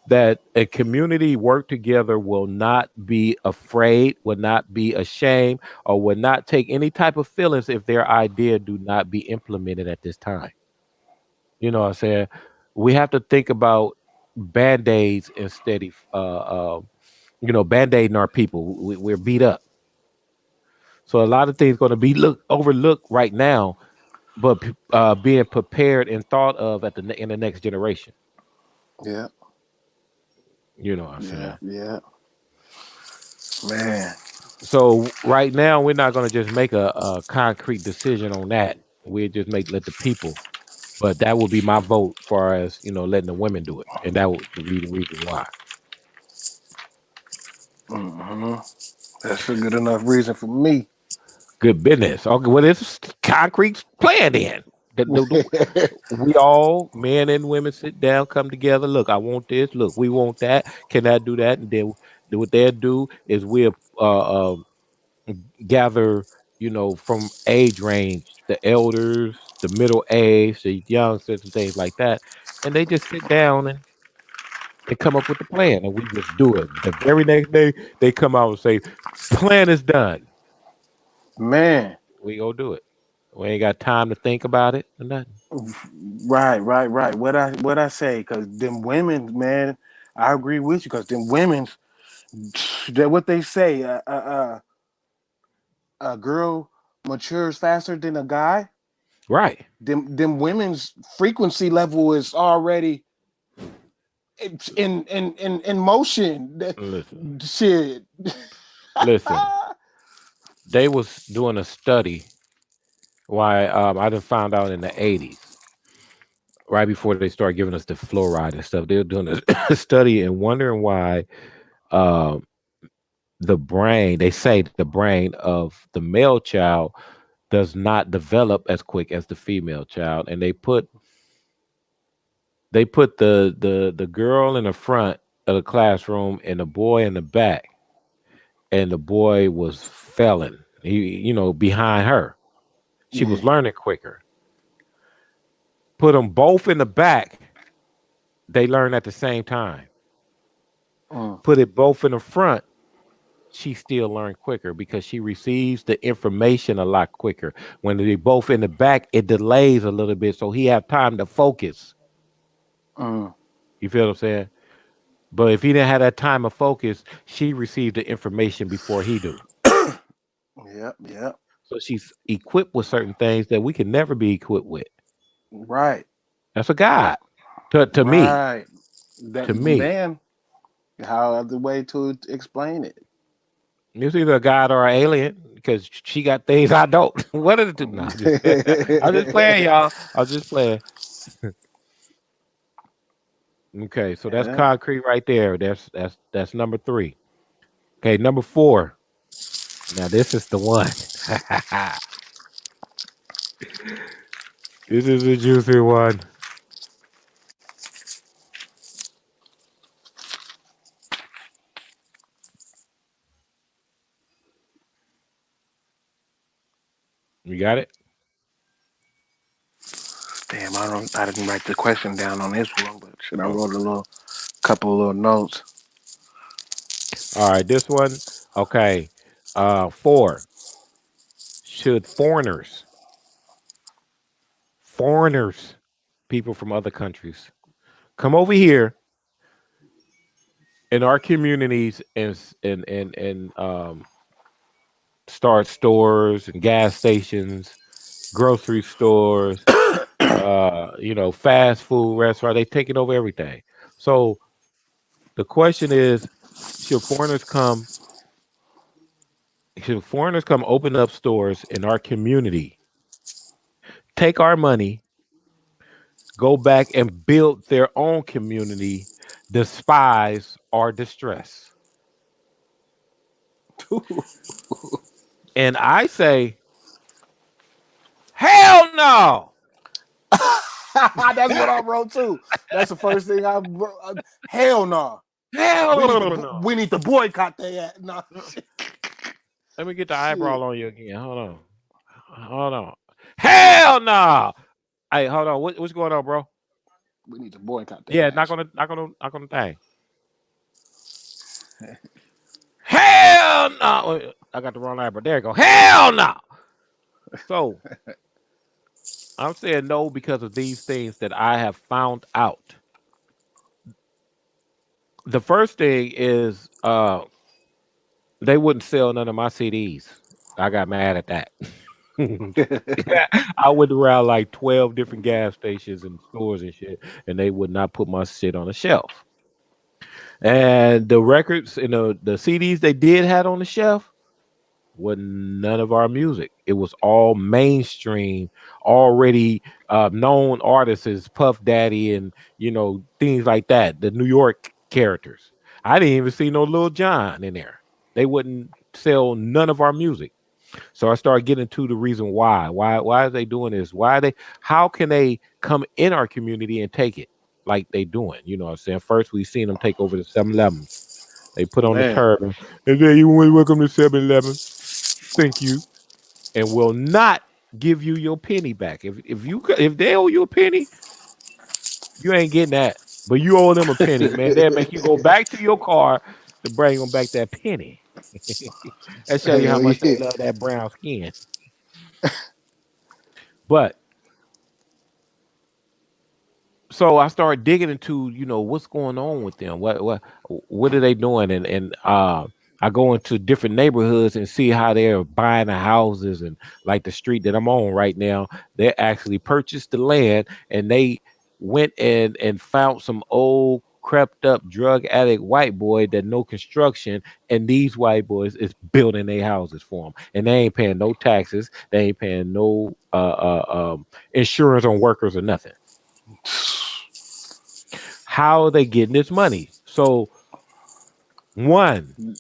that a community work together will not be afraid, will not be ashamed, or will not take any type of feelings if their idea do not be implemented at this time. You know what I'm saying? We have to think about band-aids instead of band-aiding our people. We're beat up. So a lot of things going to be overlooked right now, but being prepared and thought of in the next generation. Yeah. You know what I'm Yeah. saying? Yeah. Man. So right now we're not going to just make a concrete decision on that. We just let the people. But that would be my vote far as letting the women do it, and that would be the reason why. Mm-hmm. That's a good enough reason for me. Good business. Okay, well, it's concrete plan then. We all, men and women, sit down, come together. Look, I want this. Look, we want that. Can I do that? And then what they'll do is we'll gather, from age range, the elders, the middle age, the youngsters, and things like that, and they just sit down and come up with the plan, and we just do it. The very next day, they come out and say, "Plan is done." Man. We go do it. We ain't got time to think about it or nothing. Right, right, right. What I say, cause them women, man, I agree with you, cause them women's that what they say, a girl matures faster than a guy. Right. Them women's frequency level is already in motion. Listen, Shit. listen. They was doing a study. Why? I just found out in the '80s, right before they started giving us the fluoride and stuff. They were doing a study and wondering why um, the brain. They say the brain of the male child does not develop as quick as the female child, and they put the girl in the front of the classroom and the boy in the back, and the boy was failing. He behind her. She was Yeah. learning quicker. Put them both in the back, they learn at the same time. Mm, Put it both in the front, she still learn quicker because she receives the information a lot quicker. When they both in the back, it delays a little bit, so he have time to focus. mm. You feel what I'm saying? But if he didn't have that time of focus, she received the information before he do. Yep, yep. So she's equipped with certain things that we can never be equipped with. Right. That's a Right. God. To me. Right. That To me. man, how other way to explain it? It's either a God or an alien because she got things I don't. What are the two? No, I'm just playing, y'all. I'm just playing. Okay, so that's Yeah. concrete right there. That's number three. Okay, number four. Now this is the one. This is a juicy one. You got it? Damn, I didn't write the question down on this one, but shit, I Oh, wrote a couple of little notes. all right. This one. Okay. Four. Should foreigners, people from other countries, come over here in our communities and start stores and gas stations, grocery stores, fast food restaurant. They taking over everything. So the question is, should foreigners come? Should foreigners come open up stores in our community, take our money, go back and build their own community, despise our distress? And I say, hell no. That's what I wrote too. That's the first thing I wrote. Hell no. We need to Hell no. we need to boycott that. Nah, shit. Let me get the eyebrow Shit. on you again. Hold on. Hold on. Hell no. Hey, hold on. What's going on, bro? We need to boycott that Yeah, ass. knock on the thing. Hell no. I got the wrong eyebrow. There you go. Hell no. So I'm saying no because of these things that I have found out. The first thing is they wouldn't sell none of my CDs. I got mad at that. I went around like 12 different gas stations and stores and shit, and they would not put my shit on the shelf. And the records, the CDs they did had on the shelf was none of our music. It was all mainstream, already known artists as Puff Daddy and things like that. The New York characters. I didn't even see no Lil Jon in there. They wouldn't sell none of our music. So I started getting to the reason why. Why are they doing this? Why are they how can they come in our community and take it like they doing? You know what I'm saying? First we seen them take over the 7-Elevens. They put on the Man. turban. And then you want to welcome to 7-Eleven. Thank you. And will not give you your penny back. If they owe you a penny, you ain't getting that. But you owe them a penny, man. They'll make you go back to your car to bring them back that penny. That show you how Hell much they yeah. love that brown skin. But so I started digging into, what's going on with them. What are they doing? And I go into different neighborhoods and see how they're buying the houses and like the street that I'm on right now. They actually purchased the land and they went and found some old crept up drug addict white boy that know construction, and these white boys is building their houses for them, and they ain't paying no taxes, they ain't paying no insurance on workers or nothing. How are they getting this money? So one,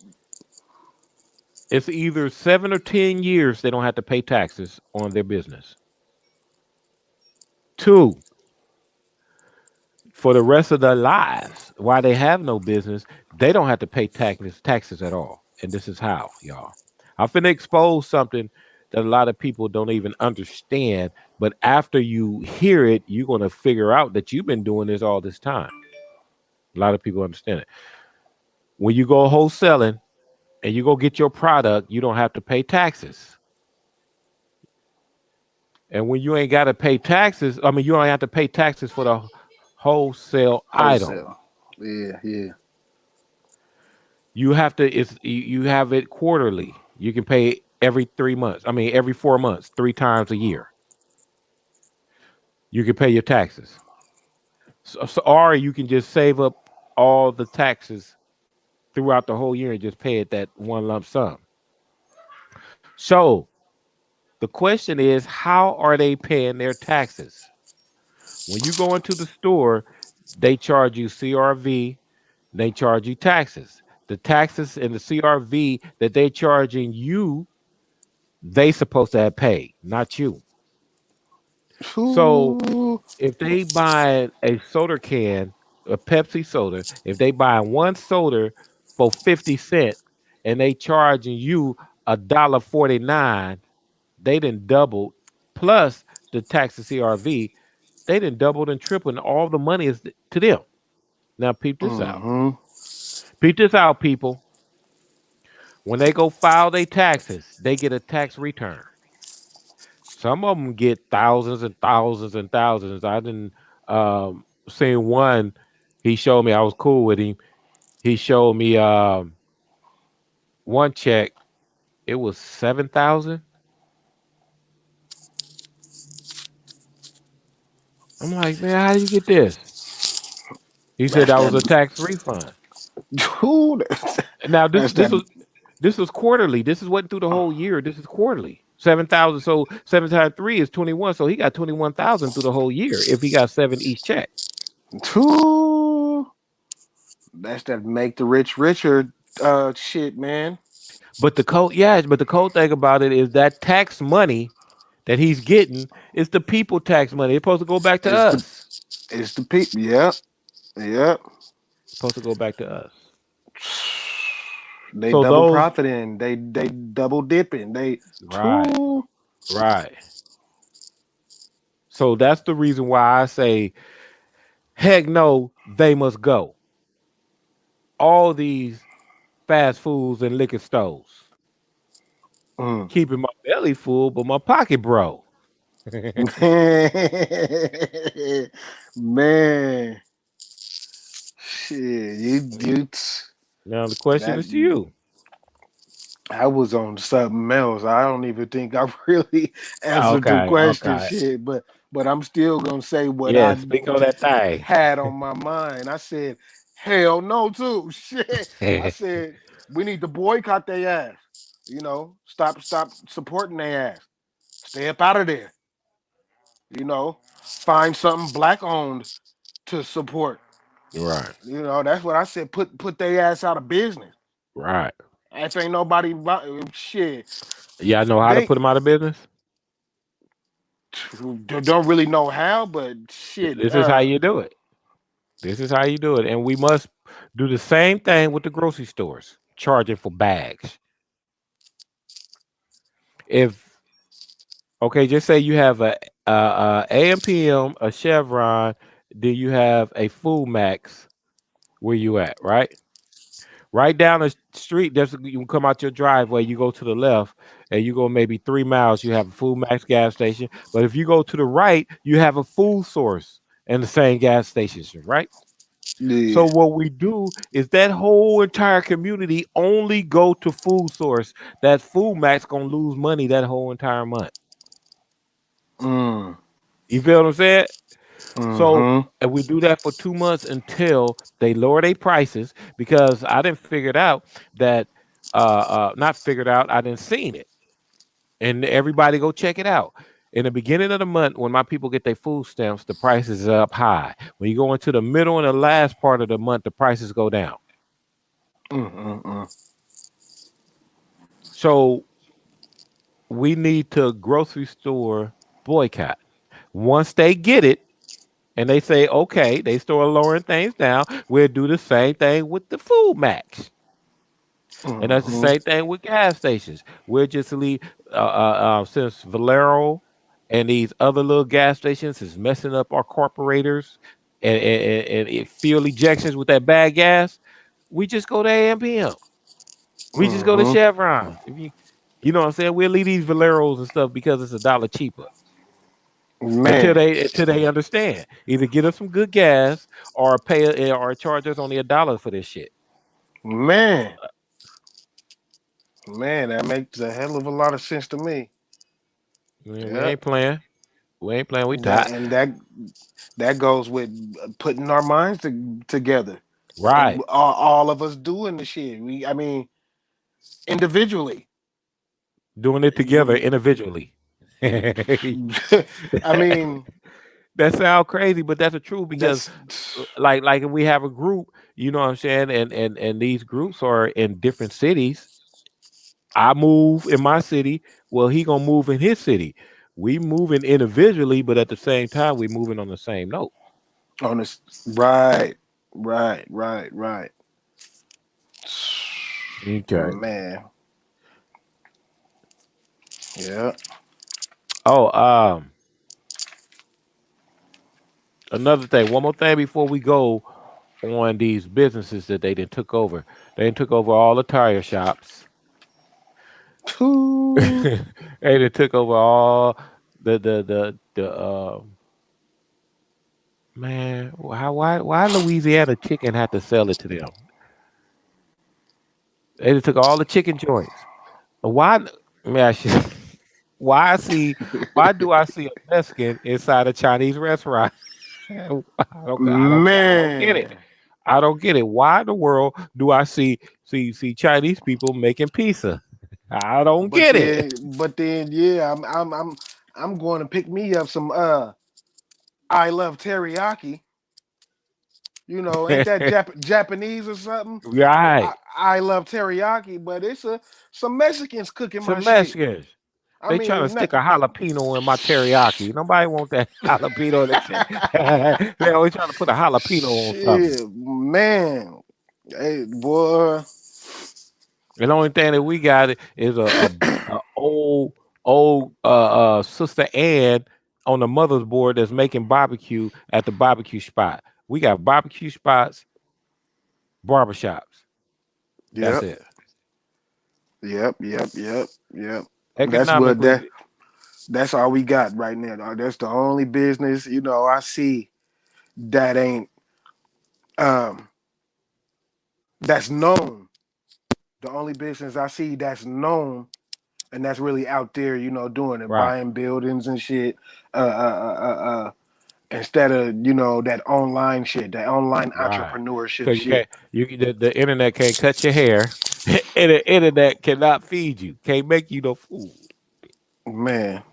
it's either 7 or 10 years they don't have to pay taxes on their business. Two, for the rest of their lives, while they have no business, they don't have to pay taxes at all. And this is how, y'all. I'm finna expose something that a lot of people don't even understand. But after you hear it, you're gonna figure out that you've been doing this all this time. A lot of people understand it. When you go wholesaling and you go get your product, you don't have to pay taxes. And when you ain't got to pay taxes, I mean, you don't have to pay taxes for the wholesale item. Wholesale. Yeah, yeah. You have to. You have it quarterly. You can pay every 3 months. I mean, every 4 months, 3 times a year. You can pay your taxes. Or you can just save up all the taxes throughout the whole year and just pay it that one lump sum. So the question is, how are they paying their taxes? When you go into the store, they charge you CRV, they charge you taxes. The taxes and the CRV that they're charging you, they supposed to have paid, not you. So Ooh. if they buy a soda can, a Pepsi soda, if they buy one soda for 50 cents and they charging you $1.49, they didn't double plus the tax and CRV, they didn't doubled and tripled, and all the money is to them. Now, peep this out. Mm-hmm. Peep this out, people. When they go file their taxes, they get a tax return. Some of them get thousands and thousands and thousands. I didn't seen one. He showed me. I was cool with him. He showed me one check. It was 7,000. I'm like, man, how do you get this? He said That's that was that. a tax refund. Ooh, Now that's that. this was quarterly. This is wasn't through the whole year. This is quarterly. 7,000. So 7 times 3 is 21. So he got 21,000 through the whole year if he got seven each check. Ooh, that's that make the rich richer shit, man. But the cold thing about it is that tax money that he's getting is the people tax money. It's supposed to go back to It's the us. it's the people. Yep, yep. It's supposed to go back to us. They So double those profiting. They double dipping. They right, too. right. So that's the reason why I say, heck no, they must go. All these fast foods and liquor stores. Mm. Keeping my belly full, but my pocket broke. Man, shit, you Now the question that is to you. I was on something else. I don't even think I really answered the Okay, question, okay. shit. But I'm still gonna say what Yeah, I speak on that thing. had on my mind. I said, hell no, too. Shit. I said we need to boycott their ass. You know, stop supporting their ass. Stay up out of there. You know, find something black owned to support. Right, You know, that's what I said. Put their ass out of business. right. If ain't nobody shit, Y'all know how to they put them out of business? don't really know how, but shit. This is how you do it. This is how you do it. And we must do the same thing with the grocery stores, charging for bags. If okay, just say you have a AMPM, a Chevron, then you have a Full Max. Where you at, right? Right down the street, there's you can come out your driveway, you go to the left, and you go maybe 3 miles, you have a Full Max gas station. But if you go to the right, you have a Food Source and the same gas stations, right? So Yeah. what we do is that whole entire community only go to Food Source. That Food Max gonna lose money that whole entire month. Mm. You feel what I'm saying? So Mm-hmm. and we do that for 2 months until they lower their prices because I didn't figure it out that not figured out, I didn't seen it. And everybody go check it out. In the beginning of the month, when my people get their food stamps, the prices are up high. When you go into the middle and the last part of the month, the prices go down. Mm-mm-mm. So we need to grocery store boycott. Once they get it and they say, okay, they start lowering things down, we'll do the same thing with the food max. And that's the Mm-hmm. same thing with gas stations. We'll just leave since Valero and these other little gas stations is messing up our corporators and fuel ejections with that bad gas. We just go to AMPM. We just go to Mm-hmm. Chevron. If you know what I'm saying, we'll leave these Valeros and stuff because it's $1 cheaper Man, until they understand. Either get us some good gas or pay or charge us only $1 for this shit. man, man, that makes a hell of a lot of sense to me. We Yeah. ain't playing. We ain't playing. We That tight. and that goes with putting our minds together and Right. all of us doing the shit. I mean, individually. Doing it together You- individually. I mean, That sounds crazy, but that's the truth because that's like if we have a group, you know what I'm saying, and these groups are in different cities. I move in my city, well, he gonna move in his city. We moving individually, but at the same time, we moving on the same note. on this. Right, right. Okay. Man, yeah. Oh, another thing, one more thing before we go on these businesses that they done took over. They done took over all the tire shops. Two. They done took over all the man. Why Louisiana chicken had to sell it to them? They done took all the chicken joints. Why? Let me ask you. Why I see? Why do I see a Mexican inside a Chinese restaurant? I don't get it. Man. I don't get it. Why in the world do I see Chinese people making pizza? I don't But get it. then, but then, yeah, I'm going to pick me up some I love teriyaki. You know, ain't that Japanese or something? Right. I love teriyaki, but it's some Mexicans cooking my Some shit. Mexicans. I They trying to mean, not, stick a jalapeno in my teriyaki. Nobody want that jalapeno. They always trying to put a jalapeno on something. shit, man. Hey, boy. And the only thing that we got is a old sister Ann on the mother's board that's making barbecue at the barbecue spot. We got barbecue spots, barbershops. That's Yep, it. yep. That's what that. Economically, That's all we got right now, dog. That's the only business, I see that ain't um that's known. The only business I see that's known and that's really out there, doing it, right, buying buildings and shit. Instead of that online shit, that online right. entrepreneurship Because you shit. can't, the internet can't cut your hair, and the internet cannot feed you, can't make you no food. Man,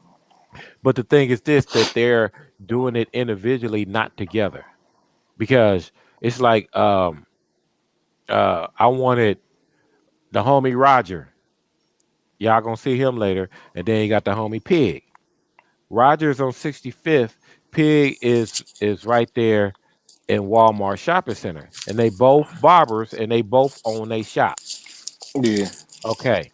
But the thing is this: that they're doing it individually, not together. Because it's like I wanted the homie Roger. Y'all gonna see him later, and then you got the homie Pig. Roger's on 65th. Pig is right there in Walmart shopping center, and they both barbers, and they both own a shop. yeah, Okay,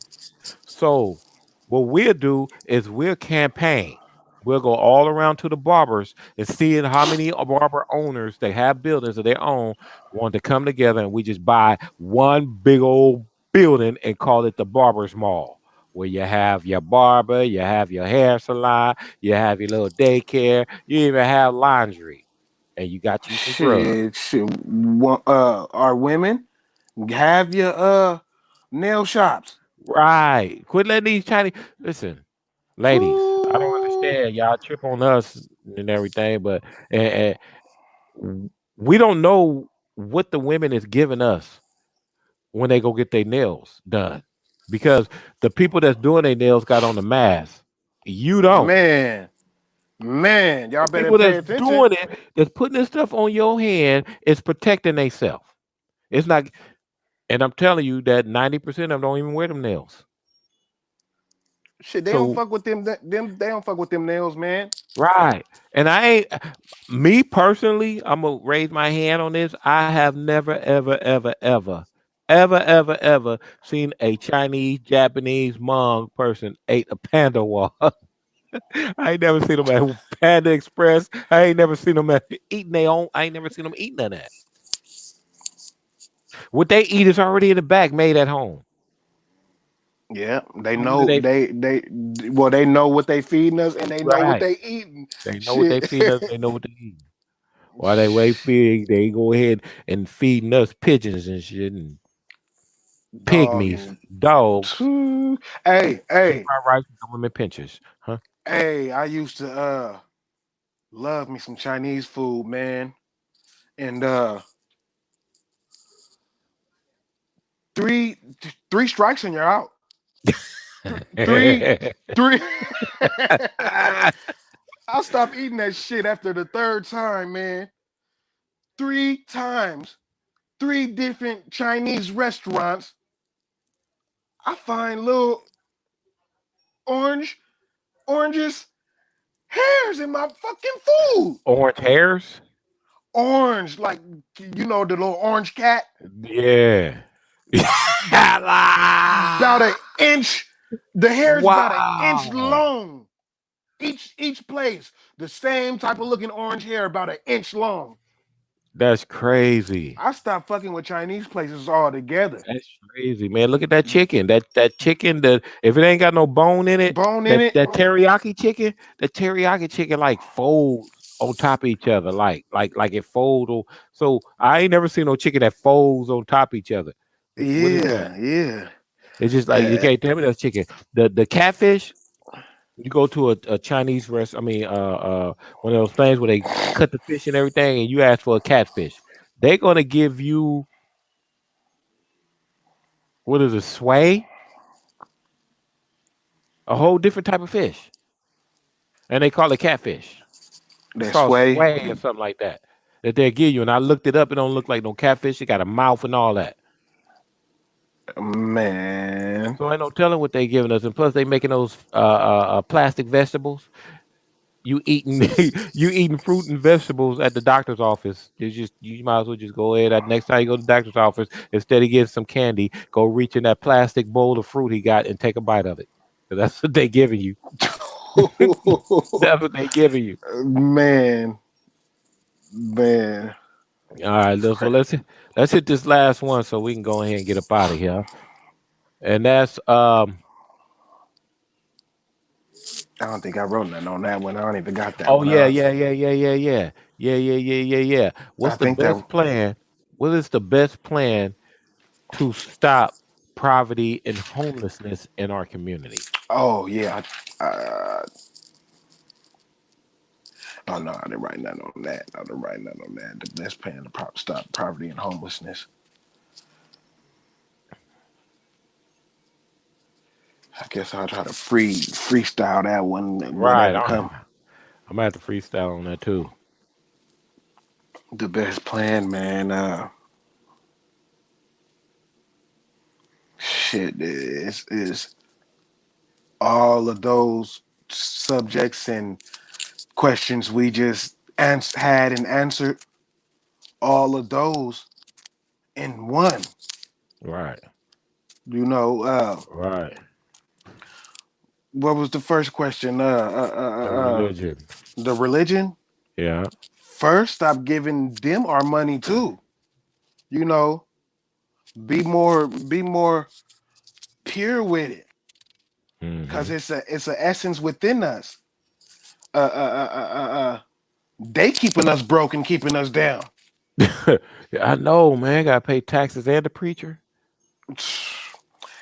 so what we'll do is we'll campaign. We'll go all around to the barbers and seeing how many barber owners they have buildings of their own want to come together, and we just buy one big old building and call it the Barbers Mall, where you have your barber, you have your hair salon, you have your little daycare, you even have laundry, and you got you some grub. shit. Our women have your nail shops. Right. Quit letting these Chinese listen. Ladies, I don't Ooh, understand. Y'all trip on us and everything, but we don't know what the women is giving us when they go get their nails done, because the people that's doing their nails got on the mask. You don't. man, man, y'all The better people pay that's attention. doing it, that's putting this stuff on your hand, is protecting themselves. It's not, and I'm telling you that 90% of them don't even wear them nails. Shit, they don't So fuck with them. They don't fuck with them nails, man. right. And I ain't me personally, I'm gonna raise my hand on this. I have never, ever seen a Chinese, Japanese, Hmong person ate a panda walk. I ain't never seen them at Panda Express. I ain't never seen them at eating their own. I ain't never seen them eating none of that. What they eat is already in the back, made at home. Yeah, they So whether know they they know what they feeding us and they know what right, they eating. they know what they Shit, feed us. They know what they eat. While they wait feed, they go ahead and feeding us pigeons and shit and dog pygmies, and dogs, hey, keep hey, our rights and government pinchers, huh? hey, I used to love me some Chinese food, man. And three three strikes and you're out. Three three I stopped eating that shit after the third time, man. Three times. Three different Chinese restaurants. I find little orange oranges hairs in my fucking food. Orange hairs? Orange, like the little orange cat, Yeah. about an inch. The hair's about an inch Wow. long. Each place, the same type of looking orange hair, about an inch long. That's crazy. I stopped fucking with Chinese places altogether. That's crazy, man. Look at that chicken. That chicken that if it ain't got no bone in it, Bone in that it. that teriyaki chicken, the teriyaki chicken like folds on top of each other, like it fold. So I ain't never seen no chicken that folds on top of each other. What is that? Yeah, yeah. It's just like you Uh, can't tell me that's chicken. The catfish. You go to a Chinese rest. I mean, one of those things where they cut the fish and everything, and you ask for a catfish. They're gonna give you what is it, sway, a whole different type of fish, and they call it catfish. It's that called sway. sway or something like that. That they'll give you, and I looked it up. It don't look like no catfish. It got a mouth and all that. Man. So ain't no telling what they giving us, and plus they making those plastic vegetables. You eating you eating fruit and vegetables at the doctor's office. It's just you might as well just go ahead. That next time you go to the doctor's office, instead of getting some candy, go reach in that plastic bowl of fruit he got and take a bite of it. 'Cause that's what they giving you. That's what they giving you. Man, man. All right, so let's hit this last one so we can go ahead and get up out of here. And that's I don't think I wrote nothing on that one. I don't even got that oh one. yeah. I What's the think that. best plan? What is the best plan to stop poverty and homelessness in our community? Oh yeah. Oh no, I didn't write nothing on that. I didn't write nothing on that. The best plan to stop poverty and homelessness. I guess I'll try to freestyle that one. Right. Whatever come. I'm gonna have to freestyle on that too. The best plan, man. Shit is all of those subjects and questions we just had and answered. All of those in one. Right. You know, Right. what was the first question? The religion. The religion. Yeah. First, stop giving them our money too. You know, be more pure with it, cause Hmm. it's a essence within us. Uh, uh, uh, uh, uh, uh, they keeping us broke and keeping us down. I know, man. Gotta pay taxes and the preacher.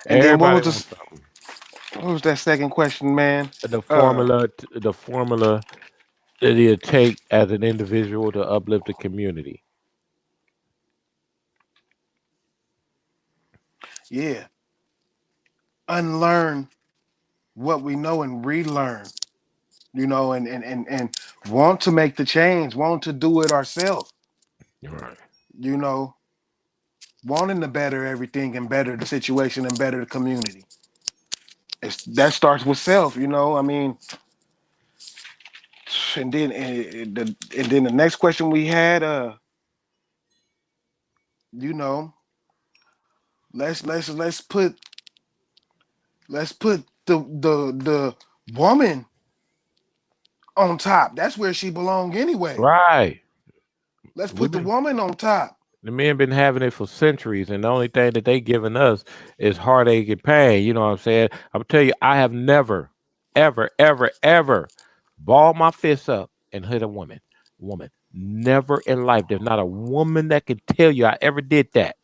And then Everybody wants something. what was that second question, man? The Uh, formula, the formula that you take as an individual to uplift the community. yeah, unlearn what we know and relearn. You know, and want to make the change, want to do it ourselves. Right. You know, wanting to better everything and better the situation and better the community. That starts with self. You know, I mean, and then the next question we had, you know, let's put the woman on top. That's where she belong anyway. Right. Let's We've put the been woman on top. the men been having it for centuries, and the only thing that they giving us is heartache and pain. You know what I'm saying? I'm tell you, I have never, ever balled my fists up and hit a woman. Woman, never in life. There's not a woman that can tell you I ever did that.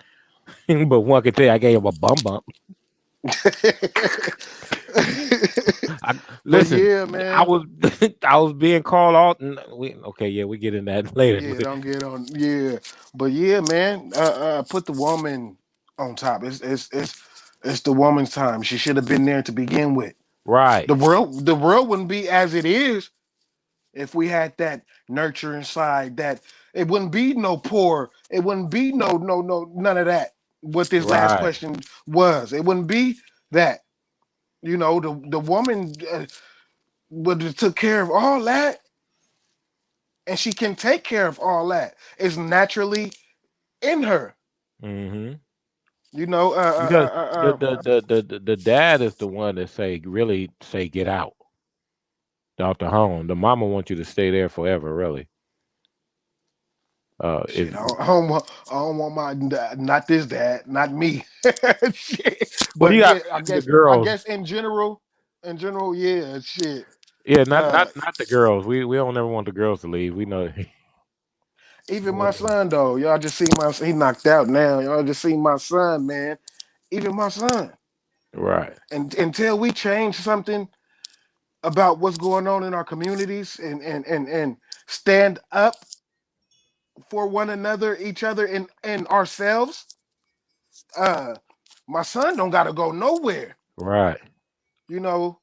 But one can tell you I gave him a bum bump. I, But listen, yeah, I man. was I was being called out, and okay, yeah, we get in that later. Yeah, don't get on. Yeah, but yeah, man. Put the woman on top. It's the woman's time. She should have been there to begin with. Right, The world wouldn't be as it is if we had that nurturing side. That it wouldn't be no poor. It wouldn't be no none of that. What this last right. question was, it wouldn't be that. You know, the woman would have took care of all that, and she can take care of all that. It's naturally in her. Hmm. You know, Because the dad is the one that really say get out the home. The mama wants you to stay there forever. Really, shit. if I don't want my not this dad, not me. Shit. well, But you got yeah, to I remember the guess I girls. guess in general, yeah, shit. Yeah, not Uh, not not the girls. We don't ever want the girls to leave. We know. even my Whatever. son though, y'all just see he knocked out now. Y'all just see my son, man. Even my son. Right, And until we change something about what's going on in our communities and stand up for one another, each other, and ourselves, uh, my son don't gotta go nowhere. right. You know,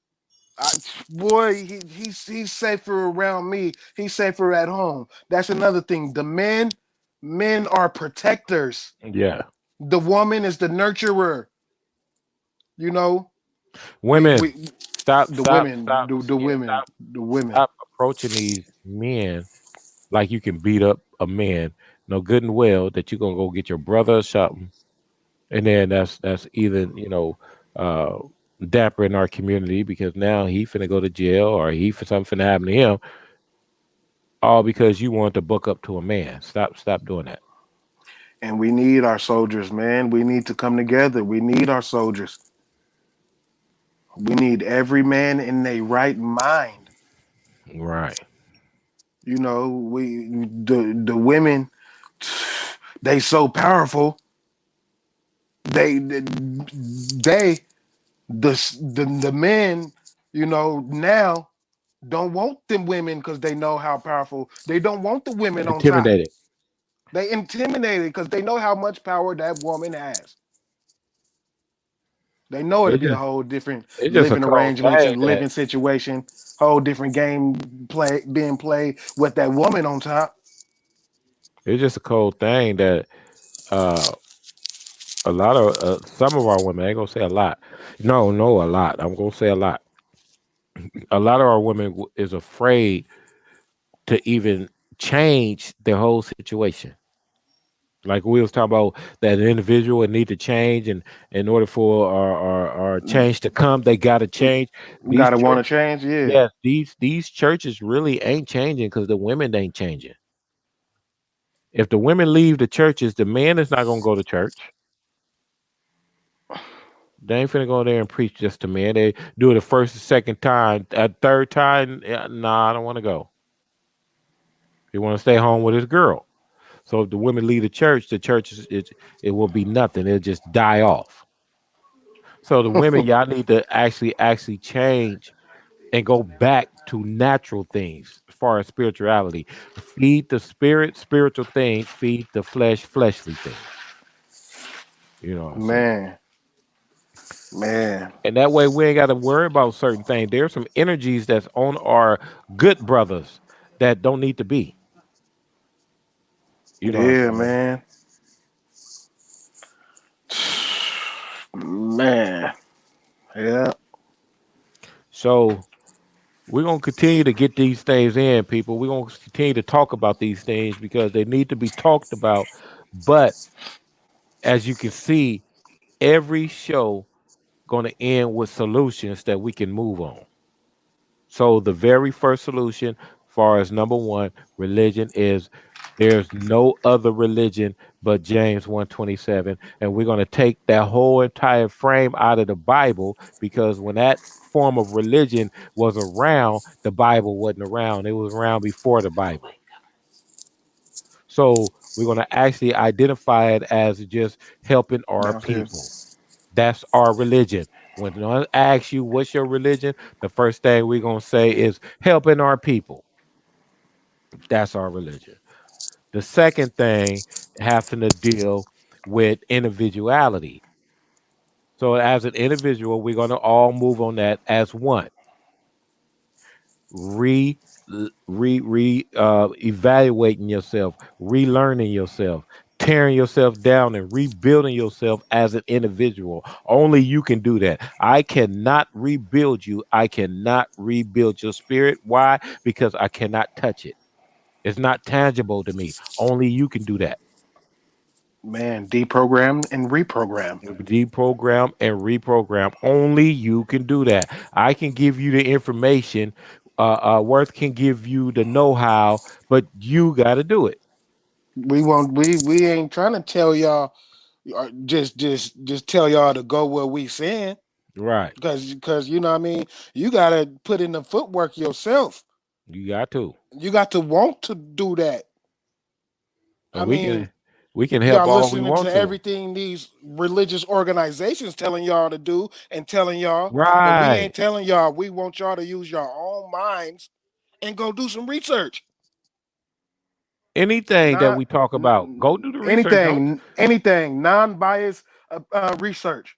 I, boy, he's safer around me. He's safer at home. That's another thing. Men are protectors. Yeah, The woman is the nurturer. You know, we Women, stop, the stop, women, stop, the yeah, women, stop, the women. stop approaching these men like you can beat up a man. Know good and well that you're gonna go get your brother or something, and then that's either uh, dapper in our community because now he finna go to jail or he for something finna happen to him, all because you want to buck up to a man. Stop doing that. And we need our soldiers, man. We need to come together. We need our soldiers. We need every man in their right mind. Right. You know, the women, they so powerful. They the men, now don't want them women because they know how powerful. They don't want the women on top. Intimidated. They intimidated because they know how much power that woman has. They know it'll It be a just whole different it's just a living cold arrangements thing and that living situation, whole different game being played with that woman on top. it's just a cold thing that uh a lot of some of our women, I ain't gonna say a lot. No, a lot. I'm gonna say a lot. A lot of our women is afraid to even change their whole situation. Like we was talking about that an individual would need to change, and in order for our change to come, they got to change. These Gotta want to churches, change, yeah. yes, these churches really ain't changing because the women ain't changing. If the women leave the churches, the man is not gonna go to church. They ain't finna go there and preach just to men. They do it the first, the second time, a third time. Nah, I don't want to go. He want to stay home with his girl. So if the women leave the church it will be nothing. It'll just die off. So the women, y'all need to actually change and go back to natural things as far as spirituality. Feed the spirit, spiritual things. Feed the flesh, fleshly things. You know what I'm saying? Man, man, And that way we ain't got to worry about certain things. There's some energies that's on our good brothers that don't need to be. You know what I'm yeah, saying? man, man, yeah. So we're gonna continue to get these things in, people. We're gonna continue to talk about these things because they need to be talked about. But as you can see, every show gonna end with solutions that we can move on. So the very first solution, far as number one, religion is there's no other religion but James 127. And we're going to take that whole entire frame out of the Bible because when that form of religion was around, the Bible wasn't around. It was around before the Bible. So we're going to actually identify it as just helping our people. Downstairs. That's our religion. When one asks you what's your religion, the first thing we're gonna say is helping our people. That's our religion. The second thing having to deal with individuality. So as an individual, we're gonna all move on that as one. re evaluating yourself, relearning yourself, tearing yourself down and rebuilding yourself as an individual. Only you can do that. I cannot rebuild you. I cannot rebuild your spirit. Why? Because I cannot touch it. It's not tangible to me. Only you can do that. Man, deprogram and reprogram. Deprogram and reprogram. Only you can do that. I can give you the information. Worth can give you the know-how, but you got to do it. We won't. We ain't trying to tell y'all. Just tell y'all to go where we saying. Right. Because you know what I mean. You gotta put in the footwork yourself. You got to. You got to want to do that. I And mean, we can help y'all all we listening want to to. everything these religious organizations telling y'all to do and telling y'all, but we Right. ain't telling y'all. We want y'all to use your own minds and go do some research. Anything that Not we talk about, go do the research. anything non-biased research.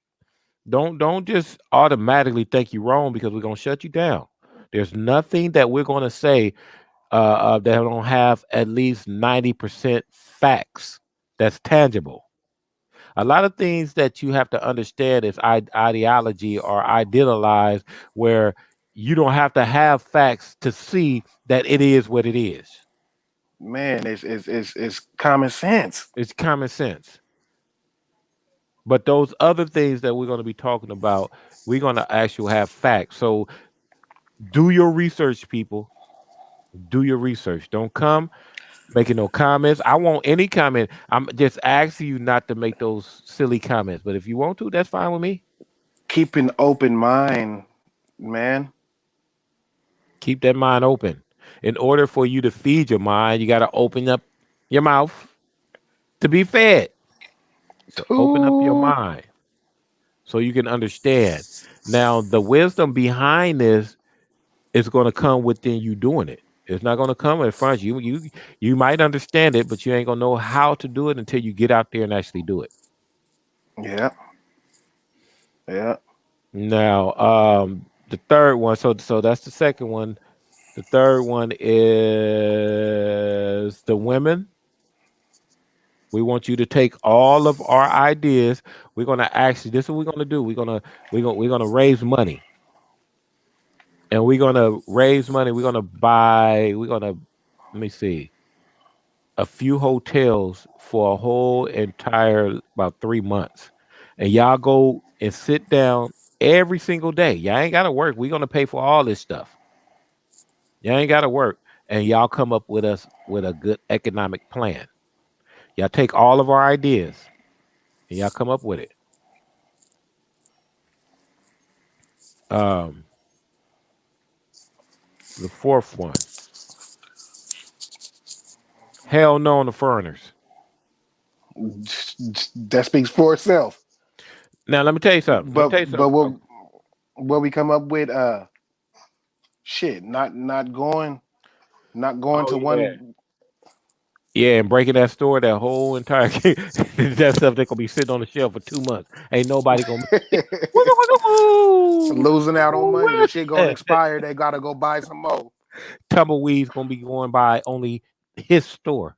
Don't just automatically think you're wrong because we're gonna shut you down. There's nothing that we're gonna say that don't have at least 90% facts that's tangible. A lot of things that you have to understand is ideology or idealize, where you don't have to have facts to see that it is what it is. Man, it's common sense. It's common sense. But those other things that we're going to be talking about, we're going to actually have facts. So do your research, people. Do your research. Don't come making no comments. I want any comment. I'm just asking you not to make those silly comments. But if you want to, that's fine with me. Keep an open mind, man. Keep that mind open. In order for you to feed your mind, you got to open up your mouth to be fed. So open up your Ooh, mind so you can understand. Now, the wisdom behind this is going to come within you doing it. It's not going to come in front of you. You might understand it, but you ain't going to know how to do it until you get out there and actually do it. yeah, yeah. Now, the third one. So that's the second one. The third one is the women. We want you to take all of our ideas. We're gonna actually. This is what we're gonna do. We're gonna raise money, and we're gonna raise money. We're gonna buy. We're gonna let me see a few hotels for a whole entire about 3 months, and y'all go and sit down every single day. Y'all ain't gotta work. We're gonna pay for all this stuff. Y'all ain't gotta work, and y'all come up with us with a good economic plan. Y'all take all of our ideas and y'all come up with it. Um, the fourth one, hell no on the foreigners. That speaks for itself. Now let me tell you something. Let me But tell you but something. what we come up with, shit, not going Oh to yeah, one. yeah, and breaking that store, that whole entire that stuff they gonna be sitting on the shelf for 2 months. Ain't nobody gonna wiggle, wiggle, woo. Losing out on money. The Woo. shit gonna expire. They gotta go buy some more. Tumbleweed's gonna be going by only his store.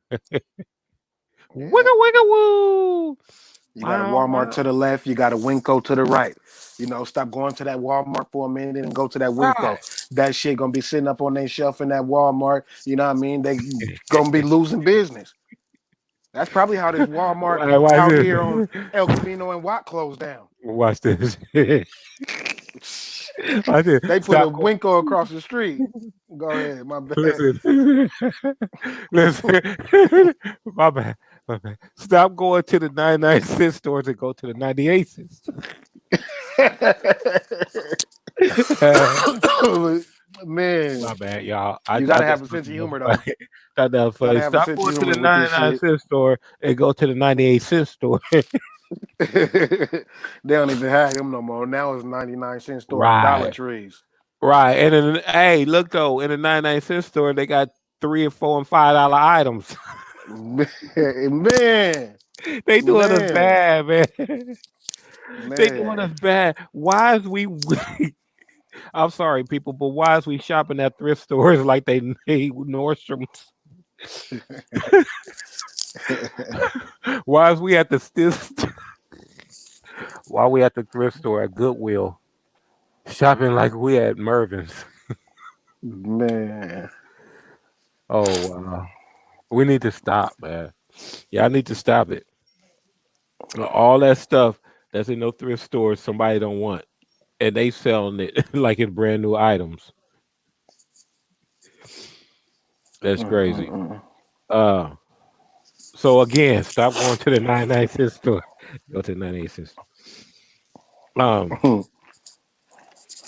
Yeah. Wiggle, wiggle, woo. You got a Wow, Walmart to wow. the left. You got a Winco to the right. Stop going to that Walmart for a minute and go to that Winco. Right. That shit gonna be sitting up on their shelf in that Walmart. You know what I mean? They gonna be losing business. That's probably how this Walmart Watch out here on this. El Camino and Watt closed down. Watch this. Watch this. They put a Stop Winco across the street. Go ahead, my bad. listen, listen. My bad, my bad. Stop going to the 99-cent stores and go to the 98 cent store. Man, My bad, y'all. you I gotta have just a thought sense of that was humor though. funny. Thought that was funny. Gotta have a Stop sense of going to the humor with this 99 shit. cent store and go to the 98 cent store. They don't even have him no more. Now it's 99-cent store Dollar Right, Trees. right. And then, hey, look though, in the 99-cent store, they got $3 and $4 and $5 items. Man, They doing us man, bad, man. They doing man. us bad. Why is we? I'm sorry, people, but why is we shopping at thrift stores like they Nordstrom's? Why is we at the still? Why we at the thrift store at Goodwill shopping like we at Mervin's? Man. Oh wow, we need to stop, man. Yeah, I need to stop it. All that stuff that's in those thrift stores, somebody don't want, and they selling it like it's brand new items. That's crazy. Mm-mm-mm. Uh, so again, stop going to the 99-cent store. Go to the 98 cent store.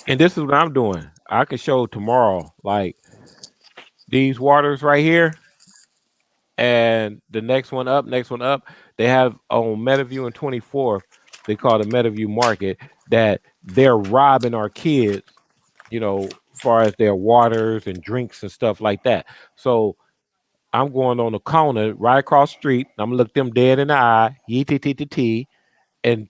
And this is what I'm doing. I can show tomorrow, like these waters right here, and the next one up. They have on Metaview and 24th. They call the Metaview Market that they're robbing our kids. As far as their waters and drinks and stuff like that. So I'm going on the corner right across the street. I'm gonna look them dead in the eye, yee tee tee tee tee, and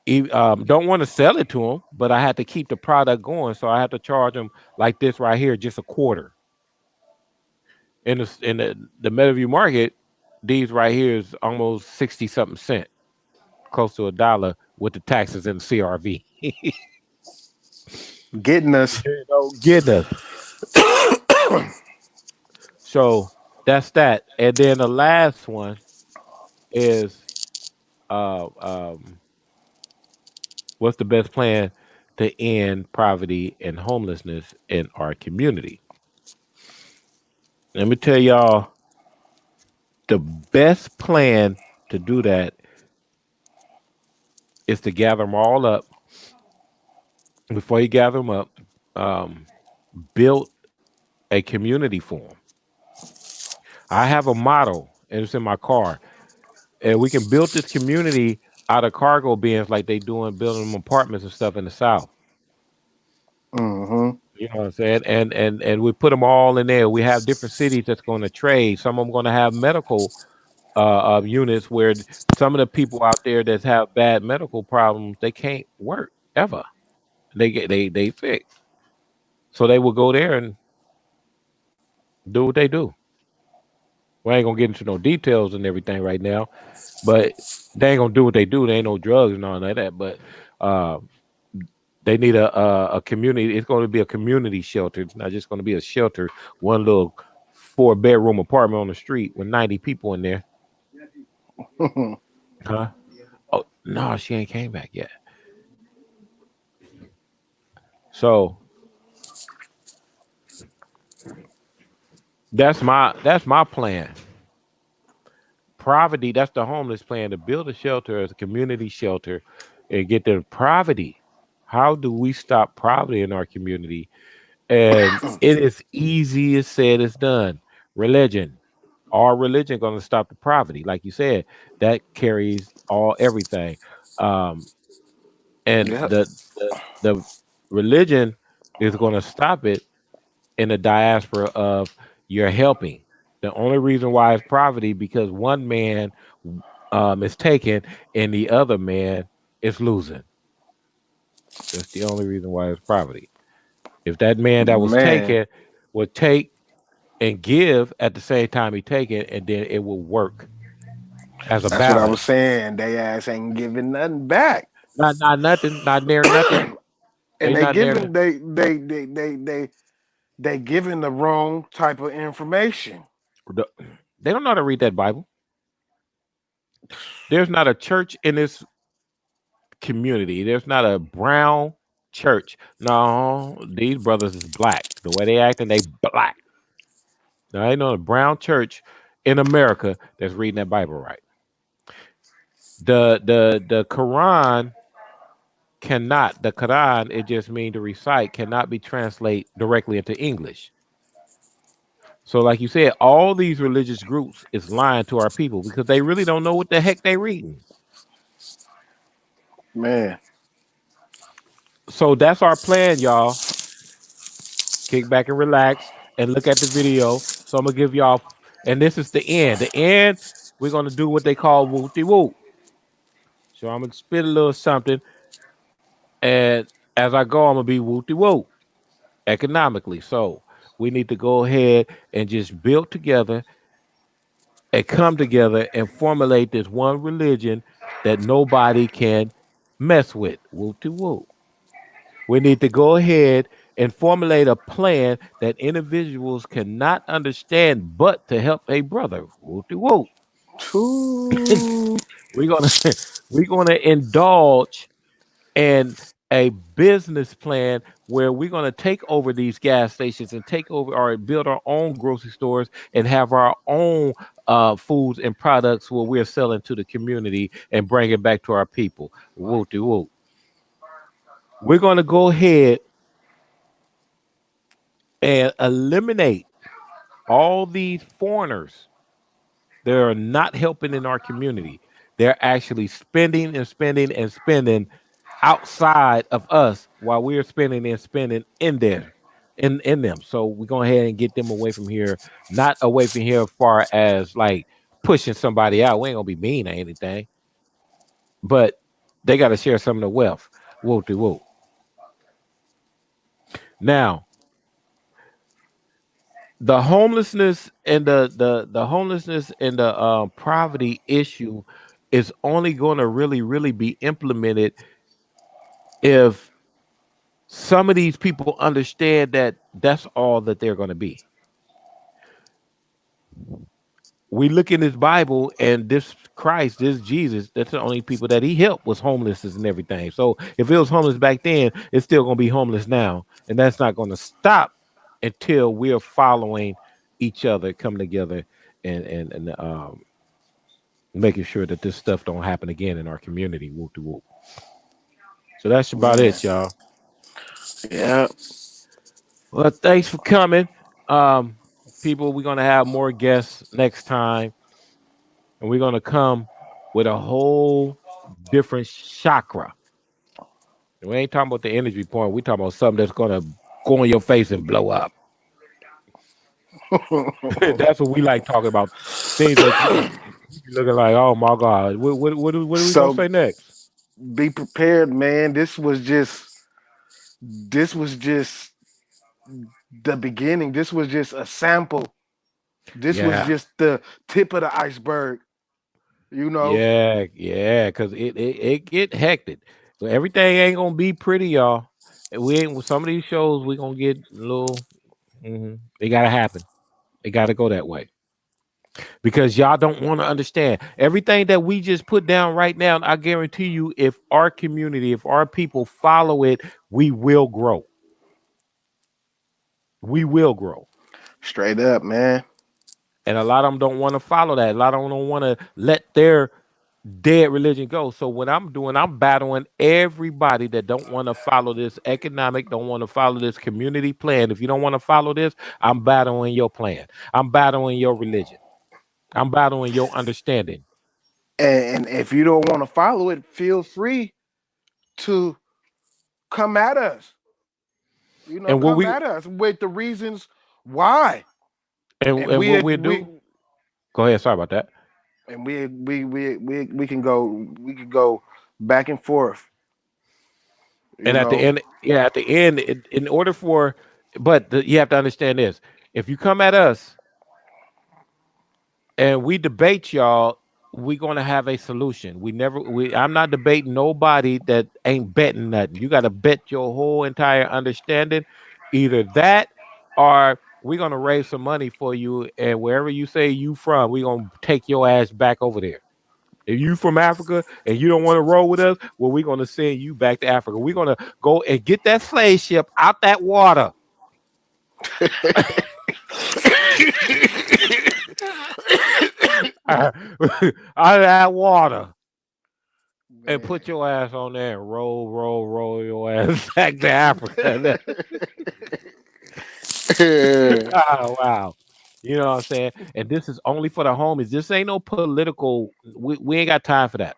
don't want to sell it to them, but I had to keep the product going, so I have to charge them like this right here, just a quarter. In the Metaview Market, these right here is almost 60 something cent. close to $1 with the taxes and the CRV. Getting us. Getting us. So that's that. And then the last one is uh, um, what's the best plan to end poverty and homelessness in our community? Let me tell y'all the best plan to do that is to gather them all up. Before you gather them up, um, build a community for them. I have a model, and it's in my car, and we can build this community out of cargo bins like they doing building them apartments and stuff in the South. Mm-hmm. You know what I'm saying? And we put them all in there. We have different cities that's going to trade. Some of them going to have medical units where some of the people out there that have bad medical problems they can't work ever. They sick, so they will go there and do what they do. We ain't gonna get into no details and everything right now, but they ain't gonna do what they do. There ain't no drugs and all of that. But uh, they need a community. It's going to be a community shelter. It's not just going to be a shelter. One little 4-bedroom apartment on the street with 90 people in there. Huh? Oh no, she ain't came back yet. So that's my plan. Poverty. That's the homeless plan to build a shelter as a community shelter and get the poverty. How do we stop poverty in our community? And it is easier said as done. Religion. Our religion going to stop the poverty, like you said. That carries all everything, um, and Yep. the religion is going to stop it in the diaspora of you're helping. The only reason why it's poverty because one man is taken and the other man is losing. That's the only reason why it's poverty. If that man that was Man, taken would take and give at the same time he take it, and then it will work as a that's what I was balance. saying. They ass ain't giving nothing back. Not nothing, not near nothing. And They they not near. giving they giving the wrong type of information. They don't know how to read that Bible. There's not a church in this community. There's not a brown church. No, these brothers is black. The way they acting, they black. Now ain't no brown church in America that's reading that Bible right. The Quran cannot. The Quran, it just means to recite, cannot be translated directly into English. So, like you said, all these religious groups is lying to our people because they really don't know what the heck they reading. Man, So that's our plan, y'all. Kick back and relax and look at the video. So I'm gonna give y'all, and this is the end. The end, we're gonna do what they call wooty woo. So I'm gonna spit a little something, and as I go, I'm gonna be wooty woo economically. So we need to go ahead and just build together and come together and formulate this one religion that nobody can mess with. Woo to woo. We need to go ahead and formulate a plan that individuals cannot understand but to help a brother. Woo to woo. too. We're gonna we're gonna indulge in a business plan where we're gonna take over these gas stations and take over or build our own grocery stores and have our own foods and products where we're selling to the community and bring it back to our people. Woo to woo. We're gonna go ahead and eliminate all these foreigners that are not helping in our community. They're actually spending and spending and spending outside of us while we're spending and spending in there, in them. So we're going ahead and get them away from here, not away from here as far as like pushing somebody out. We ain't gonna be mean or anything, but they got to share some of the wealth. Whoa, whoa. Now the homelessness and the homelessness and the poverty issue is only going to really be implemented if some of these people understand that that's all that they're going to be. We look in this Bible and this Christ, this Jesus, that's the only people that he helped was homelesses and everything. So if it was homeless back then, it's still going to be homeless now. And that's not going to stop until we're following each other, come together and making sure that this stuff don't happen again in our community. Whoop de whoop. So that's about Yeah. it, y'all. Yeah. Well, thanks for coming. Um, People, we're gonna have more guests next time, and we're gonna come with a whole different chakra. We ain't talking about the energy point. We talking about something that's gonna go in your face and blow up. That's what we like talking about. Things that you be looking like, oh my God, what are we gonna So say next? be prepared, man. This was just the beginning. This was just a sample. This was Yeah, just the tip of the iceberg. You know. yeah, because it get hectic. Well, everything ain't gonna be pretty, y'all. And we ain't with some of these shows. We gonna get a little. It gotta happen. It gotta go that way because y'all don't want to understand everything that we just put down right now. I guarantee you, if our community, if our people follow it, we will grow. We will grow. Straight up, man. And a lot of them don't want to follow that. A lot of them don't want to let their dead religion go. So what I'm doing, I'm battling everybody that don't want to follow this economic, don't want to follow this community plan. If you don't want to follow this, I'm battling your plan. I'm battling your religion. I'm battling your understanding. And if you don't want to follow it, feel free to come at us. You know, And what come we at us with the reasons why. and, And and we what we'll we do. Go ahead. Sorry about that. and we can go back and forth. You And at the know. end, yeah, at the end, in order for, you have to understand this. If you come at us and we debate y'all, we're gonna have a solution. I'm not debating nobody that ain't betting nothing. You gotta bet your whole entire understanding. Either that or we're gonna raise some money for you, and wherever you say you from, we're gonna take your ass back over there. If you from Africa and you don't want to roll with us, well, we're gonna send you back to Africa. We're gonna go and get that slave ship out that water. Out of that water. And Man. put your ass on there and roll your ass back to Africa. Oh, wow. You know what I'm saying? And this is only for the homies. This ain't no political. We ain't got time for that.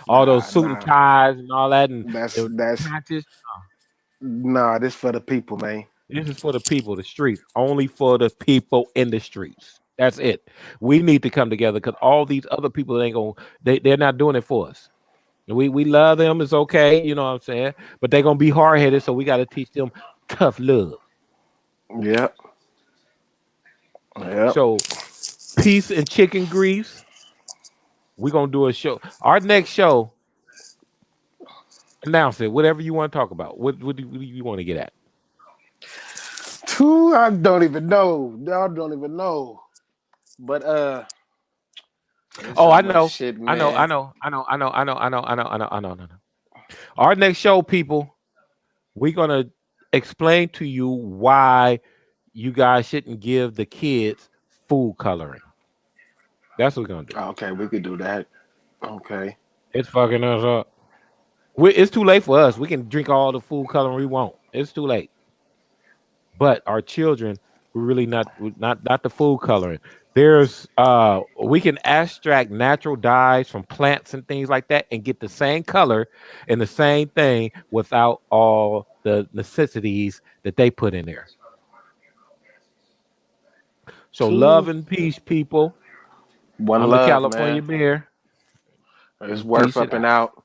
All those suit and Nah. ties and all that and That's patches. nah. This for the people, man. This is for the people, the streets. Only for the people in the streets. That's it. We need to come together because all these other people ain't gonna. They're not doing it for us. We love them. It's okay. You know what I'm saying? But they're gonna be hard headed, so we got to teach them tough love. Yep. Yep. So peace and chicken grease. We're gonna do a show. Our next show, announce it. Whatever you want to talk about. What do you want to get at? Two, I don't even know. I don't even know. But there's Oh, so I much know. shit, I know. I man. know. I know. I know. I know. I know. I know. I know. I know. I know. Our next show, people, we're gonna explain to you why you guys shouldn't give the kids food coloring. That's what we're gonna do. Okay, we could do that. Okay. It's fucking us up. It's too late for us. We can drink all the food coloring we want. It's too late. But our children, we really not the food coloring. There's we can extract natural dyes from plants and things like that and get the same color and the same thing without all the necessities that they put in there. So love Two. and peace, people. One I'm the love, California man. Bear. It's And worth peace it up and out. out.